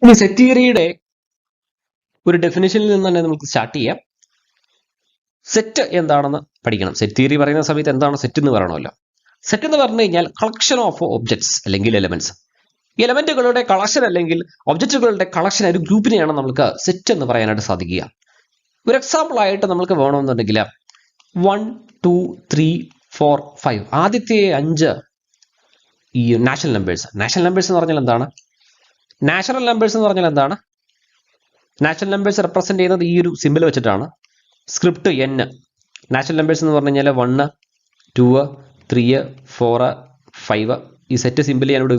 ഇനി സെറ്റ് തിയറിയുടെ ഒരു ഡെഫിനേഷനിൽ നിന്ന് തന്നെ നമുക്ക് സ്റ്റാർട്ട് ചെയ്യാം. സെറ്റ് എന്താണെന്ന് പഠിക്കണം. സെറ്റ് തിയറി പറയുന്ന സമയത്ത് എന്താണ് സെറ്റ് എന്ന് പറയണമല്ലോ. സെറ്റ് എന്ന് പറഞ്ഞു കഴിഞ്ഞാൽ കളക്ഷൻ ഓഫ് ഒബ്ജക്ട്സ് അല്ലെങ്കിൽ എലമെന്റ്സ്. എലമെന്റുകളുടെ കളക്ഷൻ അല്ലെങ്കിൽ ഒബ്ജക്റ്റുകളുടെ കളക്ഷൻ, ഒരു ഗ്രൂപ്പിനെയാണ് നമുക്ക് സെറ്റ് എന്ന് പറയാനായിട്ട് സാധിക്കുക. ഒരു എക്സാമ്പിൾ ആയിട്ട് നമുക്ക് വേണമെന്നുണ്ടെങ്കിൽ 1 2 3 4 5 ആദ്യത്തെ 5 ഈ നാച്ചുറൽ നമ്പേഴ്സ്. നാച്ചുറൽ നമ്പേഴ്സ് എന്ന് പറഞ്ഞാൽ എന്താണ്? നാച്ചുറൽ നമ്പേഴ്സ് എന്ന് പറഞ്ഞാൽ എന്താണ്? നാച്ചുറൽ നമ്പേഴ്സ് റെപ്രസെന്റ് ചെയ്യുന്നത് ഈ ഒരു സിമ്പിൾ വെച്ചിട്ടാണ്. Script n. നാച്ചുറൽ നമ്പേഴ്സ് എന്ന് പറഞ്ഞു കഴിഞ്ഞാൽ 1 2 3 4 5 ഈ സെറ്റ് സിമ്പിൾ ഞാനിവിടെ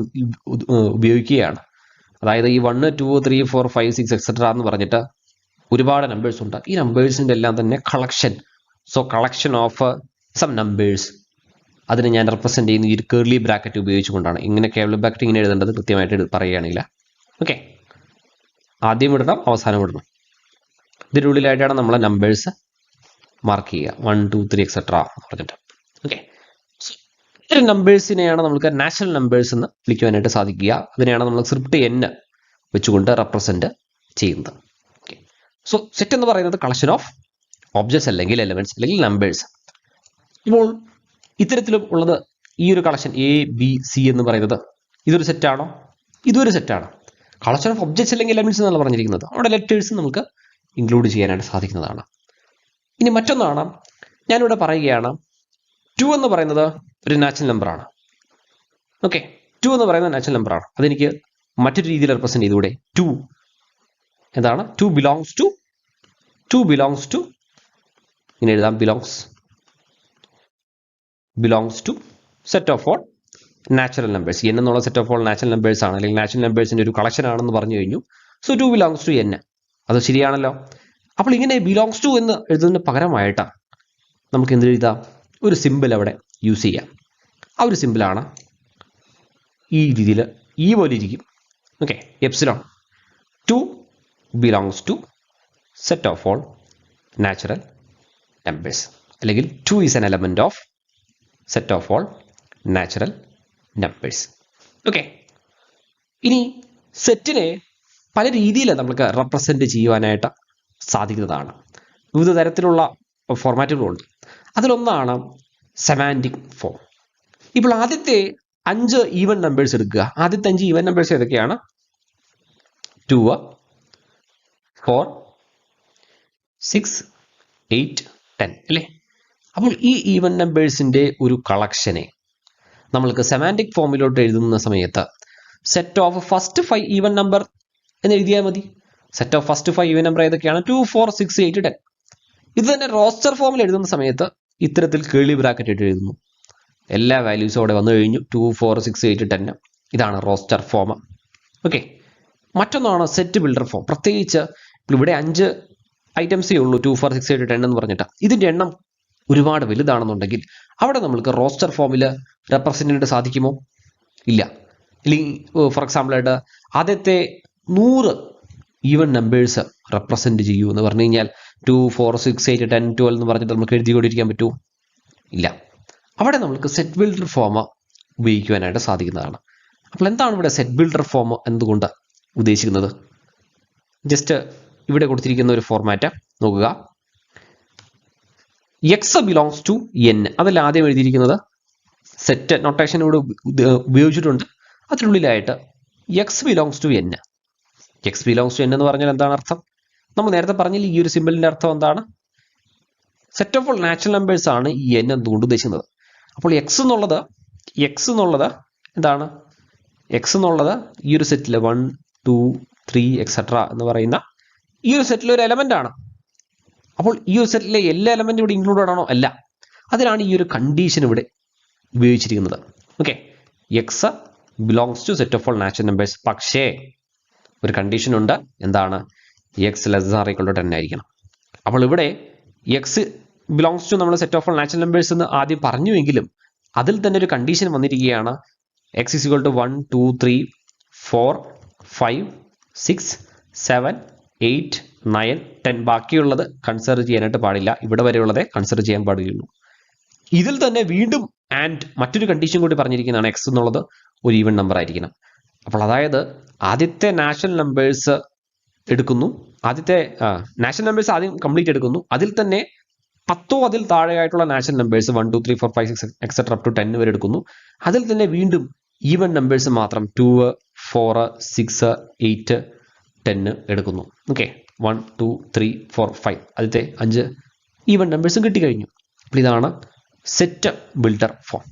ഉപയോഗിക്കുകയാണ്. അതായത് ഈ 1 2 3 4 5 6 എക്സെട്ര എന്ന് പറഞ്ഞിട്ട് ഒരുപാട് നമ്പേഴ്സ് ഉണ്ട്. ഈ നമ്പേഴ്സിൻ്റെ എല്ലാം തന്നെ collection. So collection of some numbers, അതിന് ഞാൻ റെപ്രസെന്റ് ചെയ്യുന്ന ഈ ഒരു കേർലി ബ്രാക്കറ്റ് ഉപയോഗിച്ചുകൊണ്ടാണ്. ഇങ്ങനെ കേർലി ബ്രാക്കറ്റ് ഇങ്ങനെ എഴുതേണ്ടത് കൃത്യമായിട്ട് പറയുകയാണെങ്കിൽ. ഓക്കെ, ആദ്യം ഇടണം, അവസാനം ഇടണം. ഇതിൻ്റെ ഉള്ളിലായിട്ടാണ് നമ്മൾ നമ്പേഴ്സ് മാർക്ക് ചെയ്യുക. 1 2 3 എക്സെട്ര എന്ന് പറഞ്ഞിട്ട്. ഓക്കെ, ഇത്തരം നമ്പേഴ്സിനെയാണ് നമുക്ക് നാച്ചുറൽ നമ്പേഴ്സ് എന്ന് വിളിക്കുവാനായിട്ട് സാധിക്കുക. അതിനെയാണ് നമ്മൾ സ്ക്രിപ്റ്റ് n വെച്ചുകൊണ്ട് റെപ്രസെന്റ് ചെയ്യുന്നത്. ഓക്കെ, സോ സെറ്റ് എന്ന് പറയുന്നത് കളക്ഷൻ ഓഫ് ഒബ്ജക്ട്സ് അല്ലെങ്കിൽ എലമെന്റ്സ് അല്ലെങ്കിൽ നമ്പേഴ്സ്. ഇപ്പോൾ ഇത്തരത്തിലും ഉള്ളത് ഈ ഒരു കളക്ഷൻ ABC എന്ന് പറയുന്നത് ഇതൊരു സെറ്റാണോ? ഇതൊരു സെറ്റാണ്. കളക്ഷൻ ഓഫ് ഒബ്ജക്ട്സ് അല്ലെങ്കിൽ എലമെന്റ്സ് എന്നാണ് പറഞ്ഞിരിക്കുന്നത്. അവിടെ ലെറ്റേഴ്സ് നമുക്ക് ഇൻക്ലൂഡ് ചെയ്യാനായിട്ട് സാധിക്കുന്നതാണ്. ഇനി മറ്റൊന്നാണ്, ഞാനിവിടെ പറയുകയാണ് 2 എന്ന് പറയുന്നത് ഒരു നാച്ചുറൽ നമ്പറാണ്. ഓക്കെ, 2 എന്ന് പറയുന്നത് നാച്ചുറൽ നമ്പറാണ്. അതെനിക്ക് മറ്റൊരു രീതിയിൽ റെപ്രസെന്റ് ചെയ്തുകൂടെ? 2 എന്താണ്? 2 ബിലോങ്സ് ടു ഇങ്ങനെ എഴുതാം. Belongs to set of all natural numbers. n എന്നുള്ള set of all natural numbers ആണ്, അല്ലെങ്കിൽ നാച്ചുറൽ നമ്പേഴ്സിന്റെ ഒരു കളക്ഷൻ ആണെന്ന് പറഞ്ഞു കഴിഞ്ഞു. So 2 belongs to n. അത് ശരിയാണല്ലോ. അപ്പോൾ ഇങ്ങനെ ബിലോങ്സ് ടു എന്ന് എഴുതുന്നതിന് പകരമായിട്ടാണ് നമുക്ക് എന്ത് എഴുതാം? ഒരു സിമ്പിൾ അവിടെ യൂസ് ചെയ്യാം. ആ ഒരു സിമ്പിളാണ് ഈ രീതിയിൽ ഈ പോലെ ഇരിക്കും. Okay, epsilon. 2 belongs to set of all natural numbers, അല്ലെങ്കിൽ 2 is an element of set of all natural numbers. Okay, ഇനി സെറ്റിനെ പല രീതിയിൽ നമുക്ക് റെപ്രസെന്റ് ചെയ്യുവാനായിട്ട് സാധിക്കുന്നതാണ്. വിവിധ തരത്തിലുള്ള ഫോർമാറ്റുകളുണ്ട്. അതിലൊന്നാണ് സെമാൻറ്റിക് ഫോം. ഇപ്പോൾ ആദ്യത്തെ 5 ഈവൻ നമ്പേഴ്സ് എടുക്കുക. ആദ്യത്തെ 5 ഈവൻ നമ്പേഴ്സ് ഏതൊക്കെയാണ്? 2 4 6 8 10 അല്ലേ? അപ്പോൾ ഈ ഈവൻ നമ്പേഴ്സിന്റെ ഒരു കളക്ഷനെ നമ്മൾക്ക് സെമാൻറ്റിക് ഫോമിലോട്ട് എഴുതുന്ന സമയത്ത് set of first 5 even number എന്ന് എഴുതിയാൽ മതി. Set of first 5 even number ഏതൊക്കെയാണ്? 2 4 6 8 10. ഇത് തന്നെ റോസ്റ്റർ ഫോമിൽ എഴുതുന്ന സമയത്ത് ഇത്തരത്തിൽ കേളി ബ്രാക്കറ്റ് ഇട്ട് എഴുതുന്നു. എല്ലാ വാല്യൂസും അവിടെ വന്നു കഴിഞ്ഞു. 2 4 6 8 10. ഇതാണ് റോസ്റ്റർ ഫോം. ഓക്കെ, മറ്റൊന്നാണ് സെറ്റ് ബിൽഡർ ഫോം. പ്രത്യേകിച്ച് ഇവിടെ 5 ഐറ്റംസേ ഉള്ളൂ, 2 4 6 8 10 എന്ന് പറഞ്ഞിട്ട്. ഇതിൻ്റെ എണ്ണം ഒരുപാട് വലുതാണെന്നുണ്ടെങ്കിൽ അവിടെ നമ്മൾക്ക് റോസ്റ്റർ ഫോമിൽ റെപ്രസെന്റ് ചെയ്യാൻ സാധിക്കുമോ? ഇല്ല. അല്ലെങ്കിൽ ഫോർ എക്സാമ്പിൾ ആയിട്ട് ആദ്യത്തെ 100 ഈവൻ നമ്പേഴ്സ് റെപ്രസെന്റ് ചെയ്യൂ എന്ന് പറഞ്ഞു കഴിഞ്ഞാൽ 2 4 6 8 10 12 എന്ന് പറഞ്ഞിട്ട് നമുക്ക് എഴുതിക്കൊണ്ടിരിക്കാൻ പറ്റുമോ? ഇല്ല. അവിടെ നമുക്ക് സെറ്റ് ബിൽഡർ ഫോം ഉപയോഗിക്കുവാനായിട്ട് സാധിക്കുന്നതാണ്. അപ്പോൾ എന്താണ് ഇവിടെ സെറ്റ് ബിൽഡർ ഫോം എന്തുകൊണ്ട് ഉദ്ദേശിക്കുന്നത്? ജസ്റ്റ് ഇവിടെ കൊടുത്തിരിക്കുന്ന ഒരു ഫോർമാറ്റ് നോക്കുക. X belongs to n. അതിൽ ആദ്യം എഴുതിയിരിക്കുന്നത് സെറ്റ് നൊട്ടേഷൻ ഇവിടെ ഉപയോഗിച്ചിട്ടുണ്ട്. അതിനുള്ളിലായിട്ട് x belongs to n. X belongs to n എന്ന് പറഞ്ഞാൽ എന്താണ് അർത്ഥം? നമ്മൾ നേരത്തെ പറഞ്ഞില്ല, ഈ ഒരു സിമ്പിളിന്റെ അർത്ഥം എന്താണ്? Set of all natural numbers ആണ് ഈ n എന്തുകൊണ്ട് ഉദ്ദേശിക്കുന്നത്. അപ്പോൾ എക്സ് എന്നുള്ളത് എന്താണ്? എക്സ് എന്നുള്ളത് ഈ ഒരു സെറ്റിൽ 1 2 3 എക്സെട്ര എന്ന് പറയുന്ന ഈ ഒരു സെറ്റിലെ ഒരു എലമെന്റ് ആണ്. അപ്പോൾ ഈ ഒരു സെറ്റിലെ എല്ലാ എലമെന്റും ഇവിടെ ഇൻക്ലൂഡഡ് ആണോ? അല്ല. അതിനാണ് ഈ ഒരു കണ്ടീഷൻ ഇവിടെ ഉപയോഗിച്ചിരിക്കുന്നത്. Okay, x belongs to set of all natural numbers. പക്ഷേ ഒരു കണ്ടീഷൻ ഉണ്ട്. എന്താണ്? X less or equal to 10 ആയിരിക്കണം. അപ്പോൾ ഇവിടെ എക്സ് ബിലോങ്സ് ടു നമ്മൾ set of all natural numbers എന്ന് ആദ്യം പറഞ്ഞുവെങ്കിലും അതിൽ തന്നെ ഒരു കണ്ടീഷൻ വന്നിരിക്കുകയാണ്. X is equal to 1 2 3 4 5 6 7 8 9 10. ബാക്കിയുള്ളത് കൺസിഡർ ചെയ്യാനായിട്ട് പാടില്ല. ഇവിടെ വരെയുള്ളതേ കൺസിഡർ ചെയ്യാൻ പാടുകയുള്ളൂ. ഇതിൽ തന്നെ വീണ്ടും ആൻഡ് മറ്റൊരു കണ്ടീഷൻ കൂടി പറഞ്ഞിരിക്കുന്നതാണ്. എക്സ് എന്നുള്ളത് ഒരു ഈവൻ നമ്പർ ആയിരിക്കണം. അപ്പോൾ അതായത് ആദ്യത്തെ നാച്ചുറൽ നമ്പേഴ്സ് എടുക്കുന്നു, ആദ്യത്തെ നാച്ചുറൽ നമ്പേഴ്സ് ആദ്യം കംപ്ലീറ്റ് എടുക്കുന്നു, അതിൽ തന്നെ 10 അതിൽ താഴെയായിട്ടുള്ള natural numbers 1 2 3 4 5 6 etcetera up to 10 വരെ എടുക്കുന്നു. അതിൽ തന്നെ വീണ്ടും ഈവൻ നമ്പേഴ്സ് മാത്രം 2 4 6 8 10 എടുക്കുന്നു. ഓക്കെ, 1 2 3 4 5 ആദ്യത്തെ 5 ഈവൻ നമ്പേഴ്സും കിട്ടിക്കഴിഞ്ഞു. അപ്പോൾ ഇതാണ് set builder form.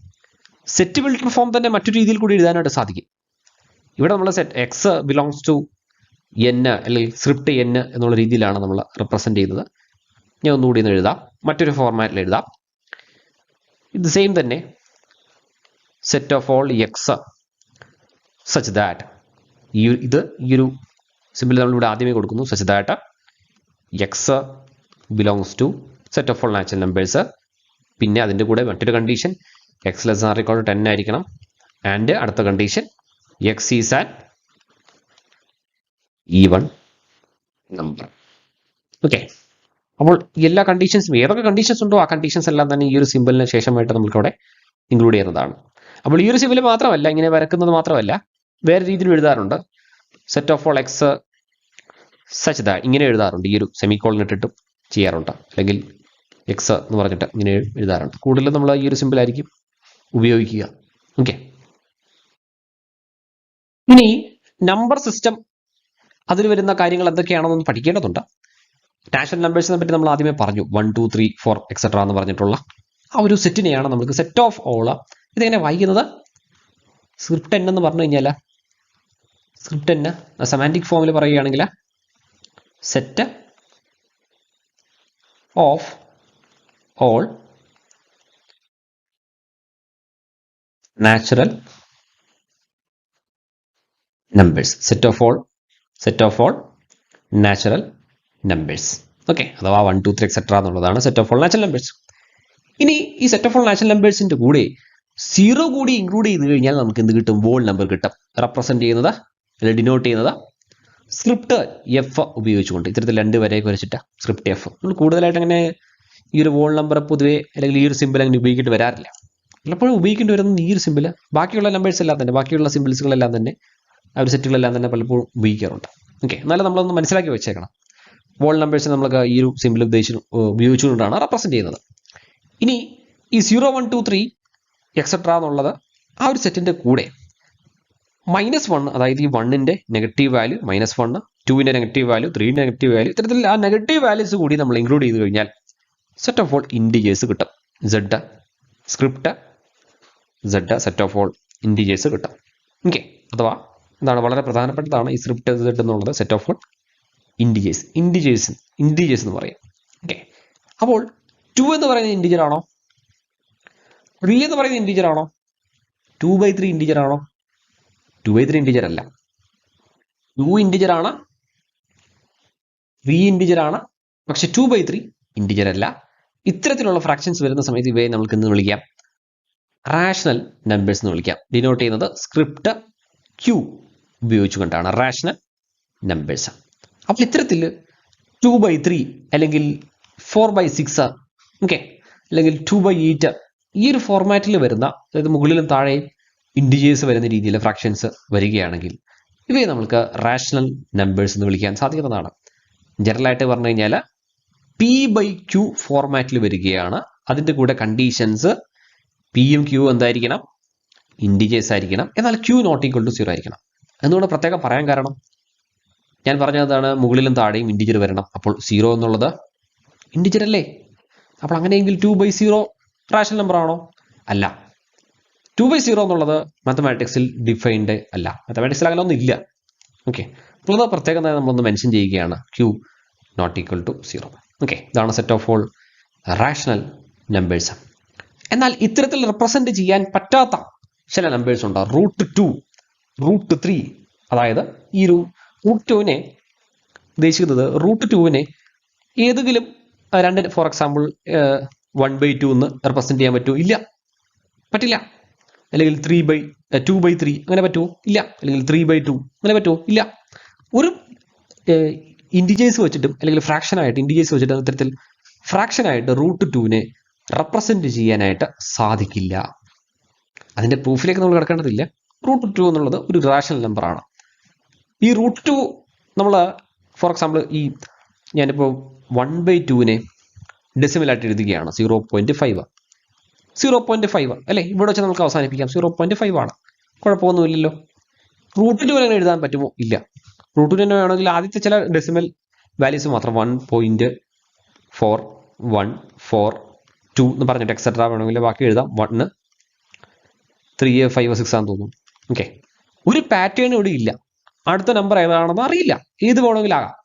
Set builder form തന്നെ മറ്റൊരു രീതിയിൽ കൂടി എഴുതാനായിട്ട് സാധിക്കും. ഇവിടെ നമ്മൾ set x belongs to N അല്ലെങ്കിൽ സ്ക്രിപ്റ്റ് എൻ എന്നുള്ള രീതിയിലാണ് നമ്മൾ റെപ്രസെൻറ്റ് ചെയ്യുന്നത്. ഞാൻ ഒന്നുകൂടി ഒന്ന് എഴുതാം, മറ്റൊരു ഫോർമാറ്റിൽ എഴുതാം. ഇത് സെയിം തന്നെ set of all x such that ഈ ഒരു സിമ്പിൾ നമ്മളിവിടെ ആദ്യമേ കൊടുക്കുന്നു. Such that x belongs to set of all natural numbers. പിന്നെ അതിൻ്റെ കൂടെ മറ്റൊരു condition x less or equal to 10 ആയിരിക്കണം. ആൻഡ് അടുത്ത condition x is an even number. Okay, അപ്പോൾ എല്ലാ കണ്ടീഷൻസും ഏതൊക്കെ കണ്ടീഷൻസ് ഉണ്ടോ ആ കണ്ടീഷൻസ് എല്ലാം തന്നെ ഈ ഒരു സിമ്പിളിന് ശേഷമായിട്ട് നമുക്ക് അവിടെ ഇൻക്ലൂഡ് ചെയ്യുന്നതാണ്. അപ്പോൾ ഈ ഒരു സിമ്പിൾ മാത്രമല്ല, ഇങ്ങനെ വരക്കുന്നത് മാത്രമല്ല, വേറെ രീതിയിൽ എഴുതാറുണ്ട്. Set of all x such that ഇങ്ങനെ എഴുതാറുണ്ട്, ഈ ഒരു സെമിക്കോളൻ ഇട്ടിട്ടും ചെയ്യാറുണ്ട്, അല്ലെങ്കിൽ എക്സ് എന്ന് പറഞ്ഞിട്ട് ഇങ്ങനെ എഴുതാറുണ്ട്. കൂടുതലും നമ്മൾ ഈ ഒരു സിമ്പിൾ ആയിരിക്കും ഉപയോഗിക്കുക. ഓക്കെ, ഇനി നമ്പർ സിസ്റ്റം അതിൽ വരുന്ന കാര്യങ്ങൾ എന്തൊക്കെയാണെന്നൊന്ന് പഠിക്കേണ്ടതുണ്ട്. നാച്ചുറൽ നമ്പേഴ്സിനെ പറ്റി നമ്മൾ ആദ്യമേ പറഞ്ഞു, 1 2 3 4 എക്സെട്ര എന്ന് പറഞ്ഞിട്ടുള്ള ആ ഒരു സെറ്റിനെയാണ് നമുക്ക് സെറ്റ് ഓഫ് ഓൾ. ഇതെങ്ങനെ വായിക്കുന്നത്? സ്ക്രിപ്റ്റ് എൻ എന്ന് പറഞ്ഞു കഴിഞ്ഞാൽ സ്ക്രിപ്റ്റ് എൻ സെമാൻറ്റിക് ഫോമിൽ പറയുകയാണെങ്കിൽ set of all natural numbers. Set of all natural numbers. Okay, അഥവാ 1 2 3 എക്സെട്ര എന്നുള്ളതാണ് set of all natural numbers. ഇനി ഈ സെറ്റ് ഓഫ് ഓൾ നാച്ചുറൽ നമ്പേഴ്സിന്റെ കൂടെ 0 കൂടി ഇൻക്ലൂഡ് ചെയ്ത് കഴിഞ്ഞാൽ നമുക്ക് എന്ത് കിട്ടും? വോൾ നമ്പർ കിട്ടും. റെപ്രസെന്റ് ചെയ്യുന്നത് അല്ലെങ്കിൽ ഡിനോട്ട് ചെയ്യുന്നത് സ്ക്രിപ്റ്റ് എഫ് ഉപയോഗിച്ചുകൊണ്ട് ഇത്തരത്തിൽ 2 വരെയൊക്കെ വരച്ചിട്ട് സ്ക്രിപ്റ്റ് എഫ്. നമ്മൾ കൂടുതലായിട്ട് അങ്ങനെ ഈ ഒരു വോൾ നമ്പർ പൊതുവെ അല്ലെങ്കിൽ ഈ ഒരു സിമ്പിൾ അങ്ങനെ ഉപയോഗിക്കേണ്ടി വരാറില്ല. പലപ്പോഴും ഉപയോഗിക്കേണ്ടി വരുന്നത് ഈ ഒരു സിമ്പിൾ. ബാക്കിയുള്ള നമ്പേഴ്സ് എല്ലാം തന്നെ, ബാക്കിയുള്ള സിമ്പിൾസുകളെല്ലാം തന്നെ, ആ ഒരു സെറ്റുകളെല്ലാം തന്നെ പലപ്പോഴും ഉപയോഗിക്കാറുണ്ട്. ഓക്കെ, എന്നാലും നമ്മളൊന്ന് മനസ്സിലാക്കി വെച്ചേക്കണം. വോൾ നമ്പേഴ്സ് നമ്മൾക്ക് ഈ ഒരു സിമ്പിൾ ഉപയോഗിച്ചുകൊണ്ടാണ് റെപ്രസെന്റ് ചെയ്യുന്നത്. ഇനി ഈ 0 1 2 3 എക്സെട്ര എന്നുള്ളത് ആ ഒരു സെറ്റിന്റെ കൂടെ -1, അതായത് ഈ 1ന്റെ നെഗറ്റീവ് വാല്യൂ -1, 2ന്റെ നെഗറ്റീവ് വാല്യൂ, 3ന്റെ നെഗറ്റീവ് വാല്യൂ, ഇത്തരത്തിൽ ആ നെഗറ്റീവ് വാല്യൂസ് കൂടി നമ്മൾ ഇൻക്ലൂഡ് ചെയ്ത് കഴിഞ്ഞാൽ സെറ്റ് ഓഫ് ഓൾ ഇൻഡിജേഴ്സ് കിട്ടും. Z script Z set of all integers കിട്ടും. ഓക്കെ, അഥവാ എന്താണ് വളരെ പ്രധാനപ്പെട്ടതാണ് ഈ സ്ക്രിപ്റ്റ് സെഡ് എന്നുള്ളത് സെറ്റ് ഓഫ് ഓൾ ഇൻഡിജേഴ്സ് എന്ന് പറയാം. ഓക്കെ, അപ്പോൾ 2 എന്ന് പറയുന്നത് ഇൻഡിജർ ആണോ? 3 എന്ന് പറയുന്നത് ഇൻഡിജർ ആണോ? 2/3 ഇൻഡിജർ ആണോ? 2/3 ഇൻഡിജർ അല്ല. 2 ഇൻഡിജർ ആണ്, 3 ഇൻഡിജർ ആണ്, പക്ഷെ 2/3 ഇൻഡിജർ അല്ല. ഇത്തരത്തിലുള്ള ഫ്രാക്ഷൻസ് വരുന്ന സമയത്ത് ഇവയെ നമുക്ക് എന്ത് വിളിക്കാം? റാഷണൽ നമ്പേഴ്സ് എന്ന് വിളിക്കാം. ഡിനോട്ട് ചെയ്യുന്നത് സ്ക്രിപ്റ്റ് ക്യൂ ഉപയോഗിച്ചുകൊണ്ടാണ് റാഷണൽ നമ്പേഴ്സ്. അപ്പോൾ ഇത്തരത്തിൽ 2/3 അല്ലെങ്കിൽ 4/6 ഓക്കെ, അല്ലെങ്കിൽ 2/8 ഈ ഒരു ഫോർമാറ്റിൽ വരുന്ന, അതായത് മുകളിലും താഴെയും ഇൻഡിജേഴ്സ് വരുന്ന രീതിയിൽ ഫ്രാക്ഷൻസ് വരികയാണെങ്കിൽ ഇവയെ നമുക്ക് റാഷണൽ നമ്പേഴ്സ് എന്ന് വിളിക്കാൻ സാധിക്കുന്നതാണ്. ജനറലായിട്ട് പറഞ്ഞു കഴിഞ്ഞാൽ P/Q ഫോർമാറ്റിൽ വരികയാണ്. അതിൻ്റെ കൂടെ കണ്ടീഷൻസ് പിയും ക്യൂ എന്തായിരിക്കണം? ഇൻഡിജേഴ്സ് ആയിരിക്കണം. എന്നാൽ Q നോട്ട് ഈക്വൽ ടു 0 ആയിരിക്കണം. എന്നുകൊണ്ട് പ്രത്യേകം പറയാൻ കാരണം ഞാൻ പറഞ്ഞതാണ്, മുകളിലും താഴെയും ഇൻഡിജർ വരണം. അപ്പോൾ 0 എന്നുള്ളത് ഇൻഡിജർ അല്ലേ? അപ്പോൾ അങ്ങനെയെങ്കിൽ 2/0 റാഷണൽ നമ്പർ ആണോ? അല്ല. 2/0 എന്നുള്ളത് മാത്തമാറ്റിക്സിൽ ഡിഫൈൻഡ് അല്ല. മാത്തമാറ്റിക്സിൽ അങ്ങനെ ഒന്നും ഇല്ല. ഓക്കെ, അപ്പോൾ അത് പ്രത്യേകം നമ്മളൊന്ന് മെൻഷൻ ചെയ്യുകയാണ്, Q not equal to 0. Okay, ഇതാണ് set of all rational numbers. എന്നാൽ ഇത്തരത്തിൽ റെപ്രസെന്റ് ചെയ്യാൻ പറ്റാത്ത ചില നമ്പേഴ്സ് ഉണ്ട്. √2, √3, അതായത് ഈ ഒരു √2നെ ഉദ്ദേശിക്കുന്നത് √2നെ ഏതെങ്കിലും രണ്ട്, ഫോർ എക്സാമ്പിൾ 1/2 എന്ന് റെപ്രസെന്റ് ചെയ്യാൻ പറ്റുമോ? ഇല്ല, പറ്റില്ല. അല്ലെങ്കിൽ 2/3 അങ്ങനെ പറ്റുമോ? ഇല്ല. അല്ലെങ്കിൽ 3/2 അങ്ങനെ പറ്റുമോ? ഇല്ല. ഒരു ഇൻഡിജേഴ്സ് വെച്ചിട്ടും അല്ലെങ്കിൽ ഫ്രാക്ഷനായിട്ട് ഇൻഡിജേഴ്സ് വെച്ചിട്ട് ഇത്തരത്തിൽ ഫ്രാക്ഷനായിട്ട് √2നെ റെപ്രസെന്റ് ചെയ്യാനായിട്ട് സാധിക്കില്ല. അതിന്റെ പ്രൂഫിലേക്ക് നമ്മൾ കിടക്കേണ്ടതില്ല. √2 എന്നുള്ളത് ഒരു ഇറാഷണൽ നമ്പറാണ്. ഈ √2 നമ്മൾ ഫോർ എക്സാമ്പിൾ ഈ ഞാനിപ്പോൾ 1/2 ഡെസിമലായിട്ട് എഴുതുകയാണ് 0.5 അല്ലേ, ഇവിടെ വെച്ച് നമുക്ക് അവസാനിപ്പിക്കാം. 0.5 ആണ്, കുഴപ്പമൊന്നുമില്ലല്ലോ. √2 അങ്ങനെ എഴുതാൻ പറ്റുമോ? ഇല്ല. √2 വേണമെങ്കിൽ ആദ്യത്തെ ചില ഡെസിമൽ വാല്യൂസ് മാത്രം 1.4142 എന്ന് പറഞ്ഞിട്ട് എക്സെട്രാ വേണമെങ്കിൽ ബാക്കി എഴുതാം. 1 3 5 6 ആണെന്ന് തോന്നുന്നു. ഓക്കെ, ഒരു പാറ്റേൺ ഇവിടെ ഇല്ല. അടുത്ത നമ്പർ ഏതാണെന്ന് അറിയില്ല. ഏത് വേണമെങ്കിലും ആകാം.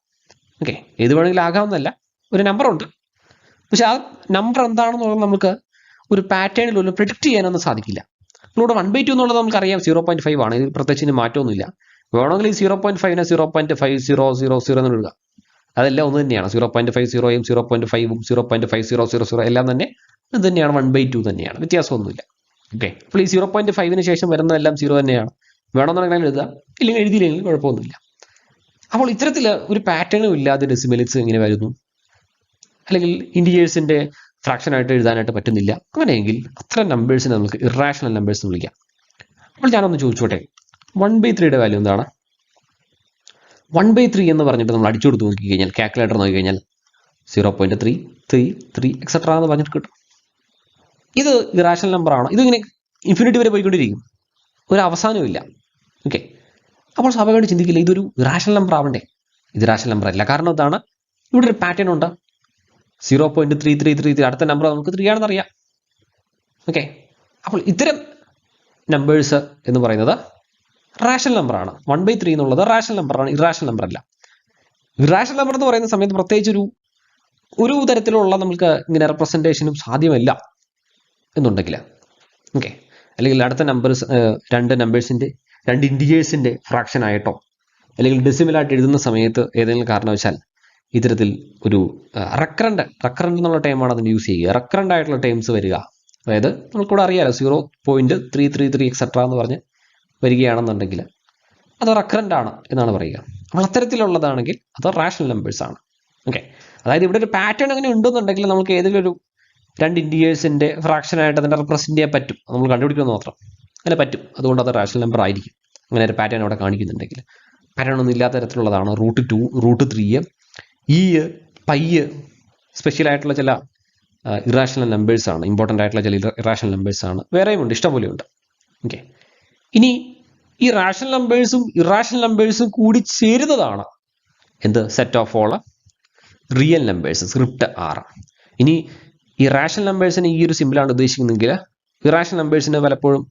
ഓക്കെ, ഏത് വേണമെങ്കിലും ആകാമെന്നല്ല, ഒരു നമ്പറുണ്ട്. പക്ഷെ ആ നമ്പർ എന്താണെന്നുള്ളത് നമുക്ക് ഒരു പാറ്റേണിലൊന്നും പ്രിഡിക്റ്റ് ചെയ്യാനൊന്നും സാധിക്കില്ല. നമ്മളിവിടെ 1/2 എന്നുള്ളത് നമുക്കറിയാം 0.5 ആണ്. ഇത് പ്രത്യേകിച്ച് മാറ്റമൊന്നുമില്ല. വേണമെങ്കിൽ ഈ 0.5നെ 0.5000 എന്ന് എഴുതുക. അതെല്ലാം ഒന്ന് തന്നെയാണ്. 0.50യും 0.5ഉം 0.5000 എല്ലാം തന്നെ ഇത് തന്നെയാണ്. 1/2 തന്നെയാണ്, വ്യത്യാസമൊന്നുമില്ല. ഓക്കെ, അപ്പോൾ ഈ 0.5ന് ശേഷം വരുന്നതെല്ലാം 0 തന്നെയാണ്. വേണമെന്നുണ്ടെങ്കിൽ എഴുതുക, ഇല്ലെങ്കിൽ എഴുതിയില്ലെങ്കിൽ കുഴപ്പമൊന്നുമില്ല. അപ്പോൾ ഇത്തരത്തിൽ ഒരു പാറ്റേണും ഇല്ലാതെ ഡെസിമൽസ് ഇങ്ങനെ വരുന്നു, അല്ലെങ്കിൽ ഇൻഡിജേഴ്സിന്റെ ഫ്രാക്ഷനായിട്ട് എഴുതാനായിട്ട് പറ്റുന്നില്ല. അങ്ങനെയെങ്കിൽ അത്തരം നമ്പേഴ്സിനെ നമുക്ക് ഇറാഷണൽ നമ്പേഴ്സ് എന്ന് വിളിക്കാം. അപ്പോൾ ഞാനൊന്ന് ചോദിച്ചോട്ടെ, 1/3 വാല്യൂ എന്താണ്? 1/3 എന്ന് പറഞ്ഞിട്ട് നമ്മൾ അടിച്ചു കൊടുത്ത് നോക്കി കഴിഞ്ഞാൽ, കാൽക്കുലേറ്റർ നോക്കി കഴിഞ്ഞാൽ 0.333 എക്സെട്രാ എന്ന് പറഞ്ഞിട്ട് കിട്ടും. ഇത് ഇറാഷണൽ നമ്പറാണ്. ഇതിങ്ങനെ ഇൻഫിനിറ്റി വരെ പോയിക്കൊണ്ടിരിക്കും, ഒരു അവസാനവും ഇല്ല. ഓക്കെ, അപ്പോൾ സ്വാഭാവികമായിട്ട് ചിന്തിക്കില്ല ഇതൊരു ഇറാഷണൽ നമ്പർ ആവണ്ടേ. ഇത് ഇറാഷണൽ നമ്പർ അല്ല. കാരണം എന്താണ്? ഇവിടെ ഒരു പാറ്റേൺ ഉണ്ട്. 0.3333 അടുത്ത നമ്പർ നമുക്ക് 3 ആണെന്ന് അറിയാം. ഓക്കെ, അപ്പോൾ ഇത്തരം നമ്പേഴ്സ് എന്ന് പറയുന്നത് റാഷണൽ നമ്പറാണ്. 1/3 എന്നുള്ളത് റാഷണൽ നമ്പറാണ്, ഇറാഷണൽ നമ്പർ അല്ല. ഇറാഷണൽ നമ്പർ എന്ന് പറയുന്ന സമയത്ത് പ്രത്യേകിച്ച് ഒരു തരത്തിലുള്ള നമുക്ക് ഇങ്ങനെ റെപ്രസെൻറ്റേഷനും സാധ്യമല്ല എന്നുണ്ടെങ്കിൽ, ഓക്കെ, അല്ലെങ്കിൽ അടുത്ത നമ്പേഴ്സ് രണ്ട് ഇൻഡിജേഴ്സിൻ്റെ ഫ്രാക്ഷൻ ആയിട്ടോ അല്ലെങ്കിൽ ഡെസിമലായിട്ട് എഴുതുന്ന സമയത്ത് ഏതെങ്കിലും കാരണവശാൽ ഇത്തരത്തിൽ ഒരു റെക്കറൻ്റ് എന്നുള്ള ടൈമാണ് അതിന് യൂസ് ചെയ്യുക. റെക്കറൻ്റ് ആയിട്ടുള്ള ടൈംസ് വരിക, അതായത് നമുക്കിവിടെ അറിയാമല്ലോ 0.333 എക്സെട്രാ എന്ന് പറഞ്ഞ് വരികയാണെന്നുണ്ടെങ്കിൽ അത് റെക്കറൻ്റ് ആണ് എന്നാണ് പറയുക. അപ്പോൾ അത്തരത്തിലുള്ളതാണെങ്കിൽ അത് റാഷണൽ നമ്പേഴ്സ് ആണ്. ഓക്കെ, അതായത് ഇവിടെ ഒരു പാറ്റേൺ അങ്ങനെ ഉണ്ടെന്നുണ്ടെങ്കിൽ നമുക്ക് ഏതെങ്കിലും ഒരു രണ്ട് ഇൻഡിജേഴ്സിൻ്റെ ഫ്രാക്ഷനായിട്ട് അതിനെ റെപ്രസെൻറ്റ് ചെയ്യാൻ പറ്റും. നമ്മൾ കണ്ടുപിടിക്കുന്നത് മാത്രം അങ്ങനെ പറ്റും. അതുകൊണ്ട് അത് റാഷണൽ നമ്പർ ആയിരിക്കും. അങ്ങനെ ഒരു പാറ്റേൺ അവിടെ കാണിക്കുന്നുണ്ടെങ്കിൽ. പാറ്റേൺ ഒന്നും ഇല്ലാത്ത തരത്തിലുള്ളതാണ് √2, √3, ഈ പൈ സ്പെഷ്യലായിട്ടുള്ള ചില ഇറാഷണൽ നമ്പേഴ്സാണ്, ഇമ്പോർട്ടൻ്റ് ആയിട്ടുള്ള ചില ഇറാഷണൽ നമ്പേഴ്സാണ്. വേറെയും ഉണ്ട്, ഇഷ്ടംപോലെയുണ്ട്. ഓക്കെ, ഇനി ഈ റാഷണൽ നമ്പേഴ്സും ഇറാഷണൽ നമ്പേഴ്സും കൂടി ചേരുന്നതാണ് എന്ത്? Set of all real numbers, script R. ഇനി ഈ റാഷണൽ നമ്പേഴ്സിന് ഈ ഒരു സിമ്പിളാണ് ഉദ്ദേശിക്കുന്നതെങ്കിൽ ഇറാഷണൽ നമ്പേഴ്സിന് പലപ്പോഴും